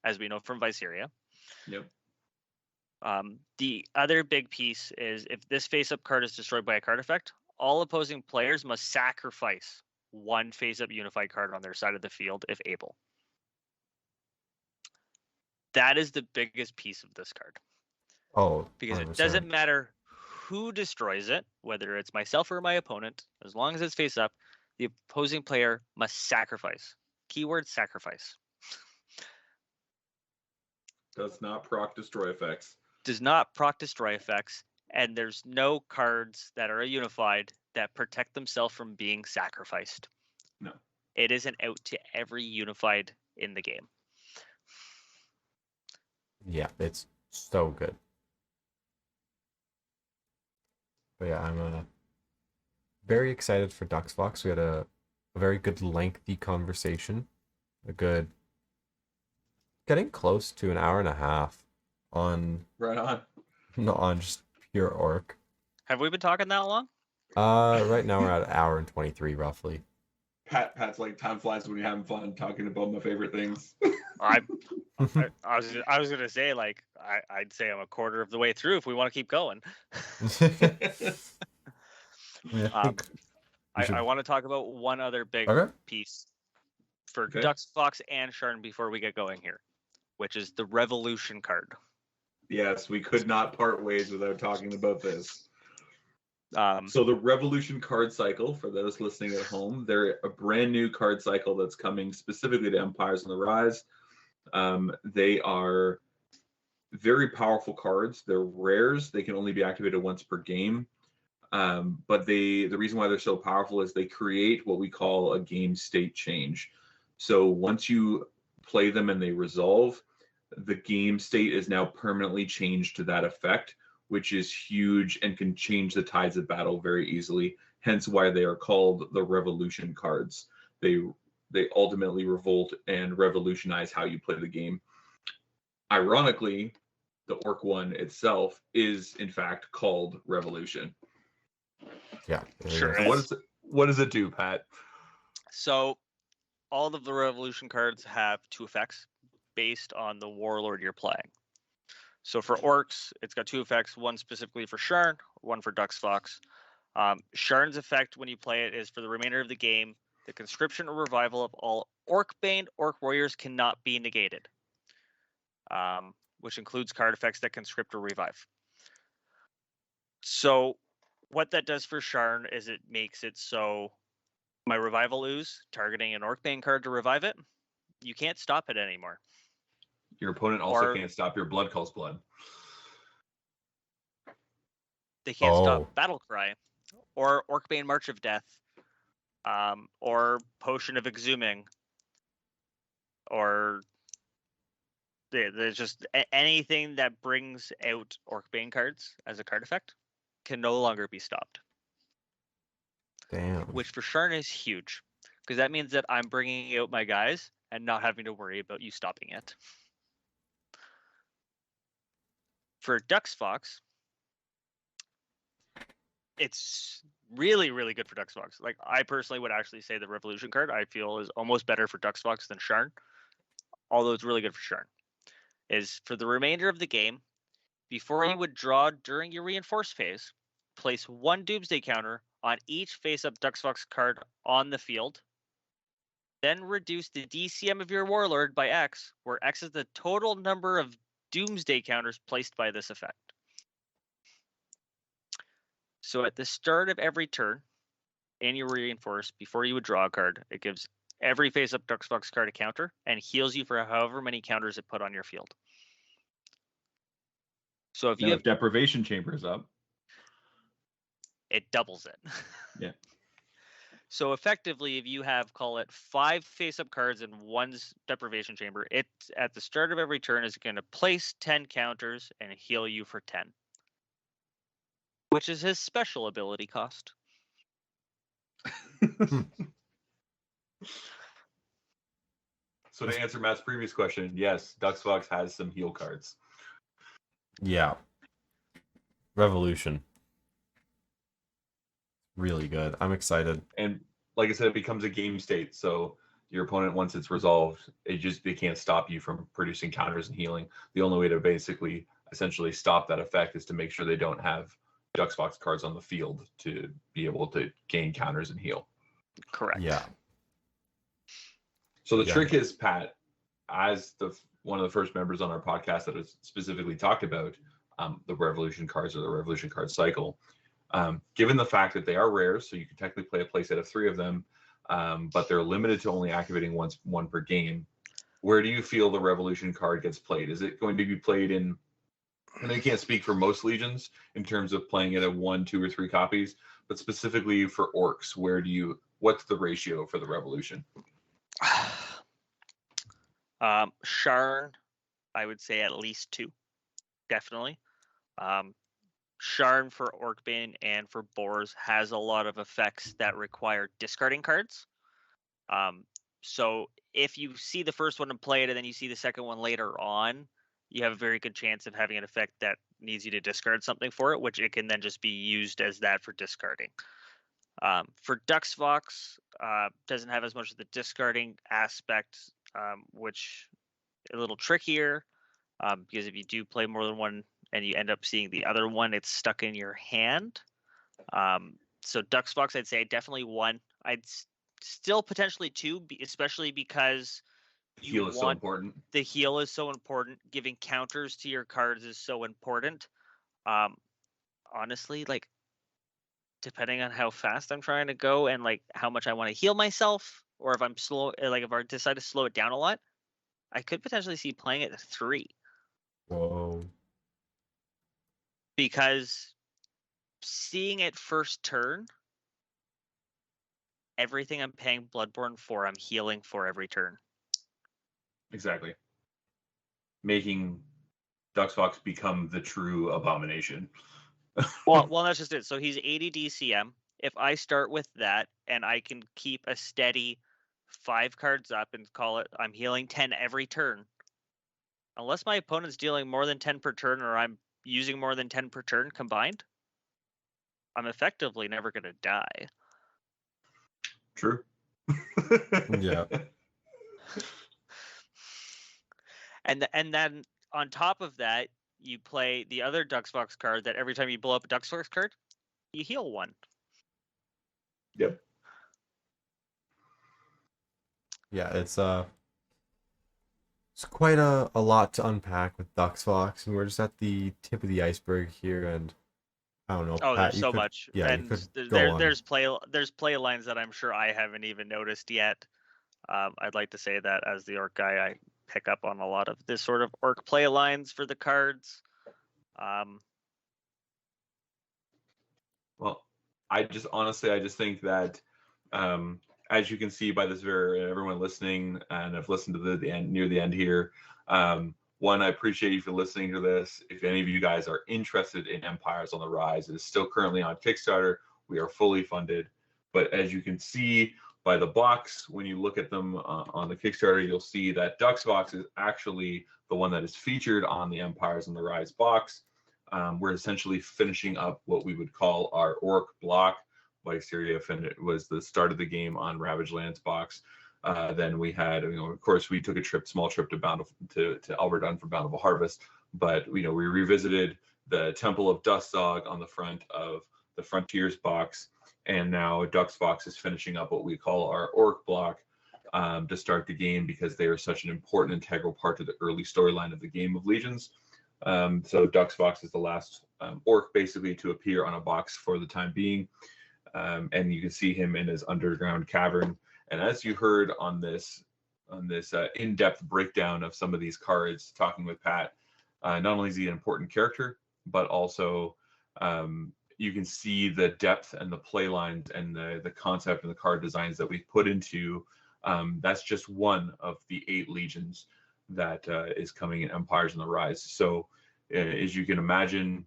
as we know from Viseria. Yep. The other big piece is if this face-up card is destroyed by a card effect, all opposing players must sacrifice 1 face-up unified card on their side of the field if able. That is the biggest piece of this card. Oh, because 100%. it doesn't matter who destroys it, whether it's myself or my opponent, as long as it's face up, the opposing player must sacrifice. Keyword sacrifice. Does not proc destroy effects. Does not proc destroy effects, and there's no cards that are unified that protect themselves from being sacrificed. No. It is an out to every unified in the game. Yeah, it's so good. But yeah, I'm very excited for DuxVox. We had a very good lengthy conversation. Getting close to an hour and a half on Right on. on just pure orc. Have we been talking that long? Right now we're at an hour and 23 roughly. Pat's like, time flies when you're having fun talking about my favorite things. I was gonna say, like, I'd say I'm a quarter of the way through if we want to keep going. I want to talk about one other big piece for DuxVox and Sharn before we get going here, which is the Revolution card. Yes, we could not part ways without talking about this. So the Revolution card cycle, for those listening at home, they're a brand new card cycle that's coming specifically to Empires on the Rise. They are very powerful cards. They're rares. They can only be activated once per game. But the reason why they're so powerful is they create what we call a game state change. So once you play them and they resolve, the game state is now permanently changed to that effect, which is huge and can change the tides of battle very easily. Hence why they are called the Revolution cards. They ultimately revolt and revolutionize how you play the game. Ironically, the Orc one itself is in fact called Revolution. Yeah, sure. So what does it do, Pat? So all of the Revolution cards have 2 effects based on the warlord you're playing. So for orcs, it's got 2 effects, one specifically for Sharn, one for DuxVox. Sharn's effect when you play it is for the remainder of the game, the conscription or revival of all Orc-Baned Orc warriors cannot be negated, which includes card effects that conscript or revive. So what that does for Sharn is it makes it so my revival ooze, targeting an Orc-Bane card to revive it, you can't stop it anymore. Your opponent also can't stop your Blood Calls Blood. They can't stop Battle Cry, or Orc-Bane March of Death, or Potion of Exhuming, or there's just anything that brings out Orc-Bane cards as a card effect can no longer be stopped. Damn. Which for Sharn is huge, because that means that I'm bringing out my guys and not having to worry about you stopping it. For Dux Fox, it's really, really good for Dux Fox. Like, I personally would actually say the Revolution card I feel is almost better for Dux Fox than Sharn, although it's really good for Sharn. Is for the remainder of the game, before you would draw during your reinforced phase, place 1 Doomsday counter on each face-up Dux Fox card on the field. Then reduce the DCM of your Warlord by X, where X is the total number of Doomsday counters placed by this effect. So at the start of every turn, in your reinforce, before you would draw a card, it gives every face-up Dux Fox card a counter and heals you for however many counters it put on your field. So if you have Deprivation Chamber is up, it doubles it. Yeah. So effectively, if you have, call it 5 face-up cards and 1 Deprivation Chamber, it at the start of every turn is going to place 10 counters and heal you for 10, which is his special ability cost. So to answer Matt's previous question, yes, Dux Fox has some heal cards. Yeah. Revolution. Really good. I'm excited. And like I said, it becomes a game state. So your opponent, once it's resolved, they can't stop you from producing counters and healing. The only way to basically essentially stop that effect is to make sure they don't have Dux Fox cards on the field to be able to gain counters and heal. Correct. Yeah. So the trick is, Pat, as one of the first members on our podcast that has specifically talked about the Revolution cards or the Revolution card cycle, given the fact that they are rares, so you can technically play a playset of 3 of them, but they're limited to only activating one per game. Where do you feel the Revolution card gets played? Is it going to be played in? I know you can't speak for most legions in terms of playing it at 1, 2, or 3 copies, but specifically for orcs, what's the ratio for the Revolution? Sharn, I would say at least 2, definitely. Sharn for Orcbane and for Boars has a lot of effects that require discarding cards. So if you see the first one and play it, and then you see the second one later on, you have a very good chance of having an effect that needs you to discard something for it, which it can then just be used as that for discarding. For Dux Fox, doesn't have as much of the discarding aspect, which is a little trickier, because if you do play more than one and you end up seeing the other one, it's stuck in your hand. So Dux Fox, I'd say definitely 1. I'd still potentially 2, especially because Heal is so important. The heal is so important. Giving counters to your cards is so important. Honestly, like, depending on how fast I'm trying to go and like how much I want to heal myself, or if I'm slow, like if I decide to slow it down a lot, I could potentially see playing it at 3. Whoa. Because seeing it first turn, everything I'm paying Bloodborne for, I'm healing for every turn. Exactly. Making Dux Fox become the true abomination. well, that's just it. So he's 80 DCM. If I start with that and I can keep a steady 5 cards up and call it, I'm healing 10 every turn. Unless my opponent's dealing more than 10 per turn, or I'm using more than 10 per turn combined, I'm effectively never going to die. True. Yeah. And then on top of that, you play the other Dux Fox card that every time you blow up a Dux Fox card, you heal 1. Yep. Yeah, it's quite a lot to unpack with Dux Fox, and we're just at the tip of the iceberg here, and I don't know. Oh, Pat, there's so much. Yeah, and you could go on. There's play lines that I'm sure I haven't even noticed yet. I'd like to say that as the orc guy, I pick up on a lot of this sort of orc play lines for the cards. Well, I just think that as you can see by this everyone listening and have listened to the end near the end here, one, I appreciate you for listening to this. If any of you guys are interested in Empires on the Rise, it is still currently on Kickstarter. We are fully funded, but as you can see, by the box. When you look at them on the Kickstarter, you'll see that Ducks Box is actually the one that is featured on the Empires on the Rise box. We're essentially finishing up what we would call our Orc block. Syria was the start of the game on Ravage Lands box. Then we had, of course, we took a small trip to Alberdun for Bountiful Harvest, but we revisited the Temple of Dustdog on the front of the Frontiers box, and now Ducks Box is finishing up what we call our Orc block to start the game, because they are such an important integral part of the early storyline of the game of Legions. So Ducks Box is the last Orc basically to appear on a box for the time being, and you can see him in his underground cavern. And as you heard on this in-depth breakdown of some of these cards, talking with Pat, not only is he an important character, but also you can see the depth and the play lines and the concept and the card designs that we've put into. That's just one of the 8 legions that is coming in Empires on the Rise. So as you can imagine,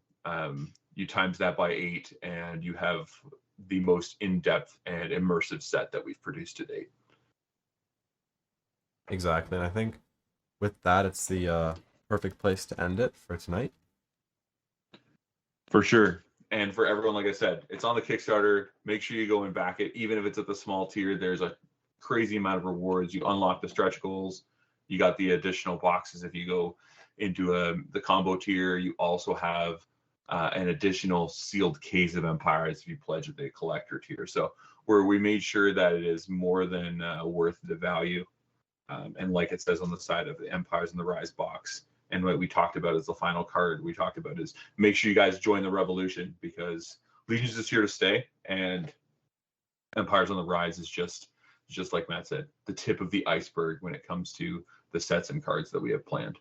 you times that by 8 and you have the most in-depth and immersive set that we've produced to date. Exactly. And I think with that, it's the perfect place to end it for tonight. For sure. And for everyone, like I said, it's on the Kickstarter. Make sure you go and back it. Even if it's at the small tier, there's a crazy amount of rewards. You unlock the stretch goals. You got the additional boxes. If you go into the combo tier, you also have an additional sealed case of Empires if you pledge at the collector tier. So we made sure that it is more than worth the value. And like it says on the side of the Empires on the Rise box, and what we talked about is the final card we talked about is make sure you guys join the revolution, because Legions is here to stay, and Empires on the Rise is just like Matt said, the tip of the iceberg when it comes to the sets and cards that we have planned.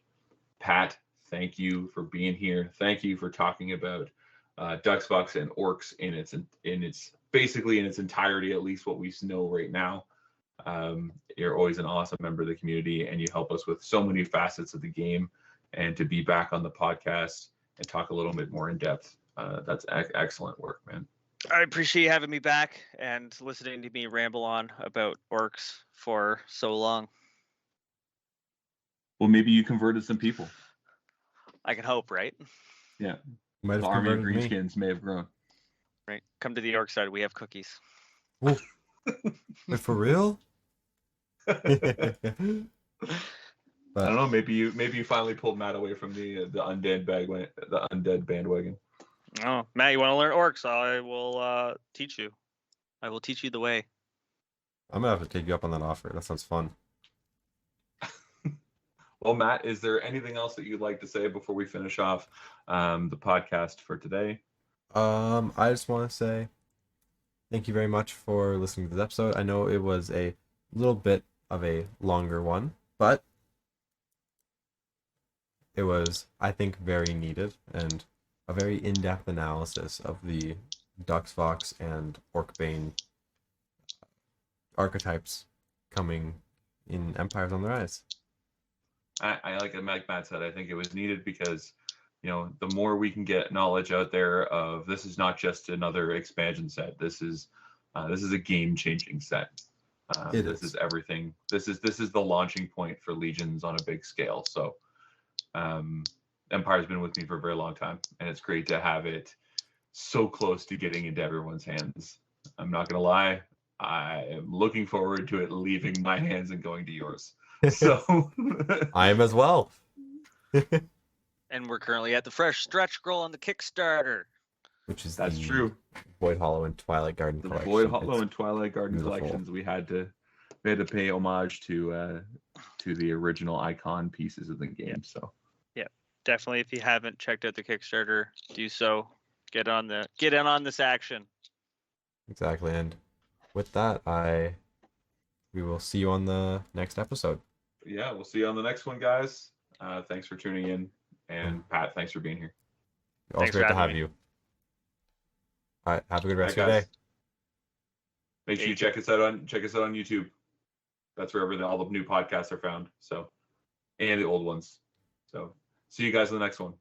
Pat, thank you for being here. Thank you for talking about Ducks Box and Orcs in its basically in its entirety, at least what we know right now. You're always an awesome member of the community, and you help us with so many facets of the game. And to be back on the podcast and talk a little bit more in depth, that's excellent work, man. I appreciate you having me back and listening to me ramble on about orcs for so long. Well, maybe you converted some people. I can hope, right? Yeah. Might have The army of converted me. greenskins may have grown. Right. Come to the orc side. We have cookies. Wait, for real? I don't know. Maybe you finally pulled Matt away from the undead bandwagon. Oh, Matt, you want to learn orcs? I will teach you. I will teach you the way. I'm gonna have to take you up on that offer. That sounds fun. Well, Matt, is there anything else that you'd like to say before we finish off the podcast for today? I just want to say thank you very much for listening to this episode. I know it was a little bit of a longer one, but it was, I think, very needed and a very in-depth analysis of the Ducks Vox and Orcbane archetypes coming in Empires on the Rise. I like Matt said, I think it was needed because, the more we can get knowledge out there of this is not just another expansion set. This is a game-changing set. This is everything. This is the launching point for Legions on a big scale. So Empire's been with me for a very long time, and it's great to have it so close to getting into everyone's hands. I'm not gonna lie, I am looking forward to it leaving my hands and going to yours. So I am as well. And we're currently at the fresh stretch goal on the Kickstarter. Which is that's true. Void Hollow and Twilight Garden The collection. Void Hollow and Twilight Garden beautiful. collections. We had to pay homage to the original icon pieces of the game. So Definitely, if you haven't checked out the Kickstarter, do so. Get in on this action. Exactly, and with that, we will see you on the next episode. yeah, we'll see you on the next one, guys. Thanks for tuning in, and Pat, thanks for being here. It's Thanks great for to having have me. you. All right, have a good rest All of right, your guys. day. Make sure you check us out on YouTube. That's where all the new podcasts are found. So, and the old ones. So, see you guys in the next one.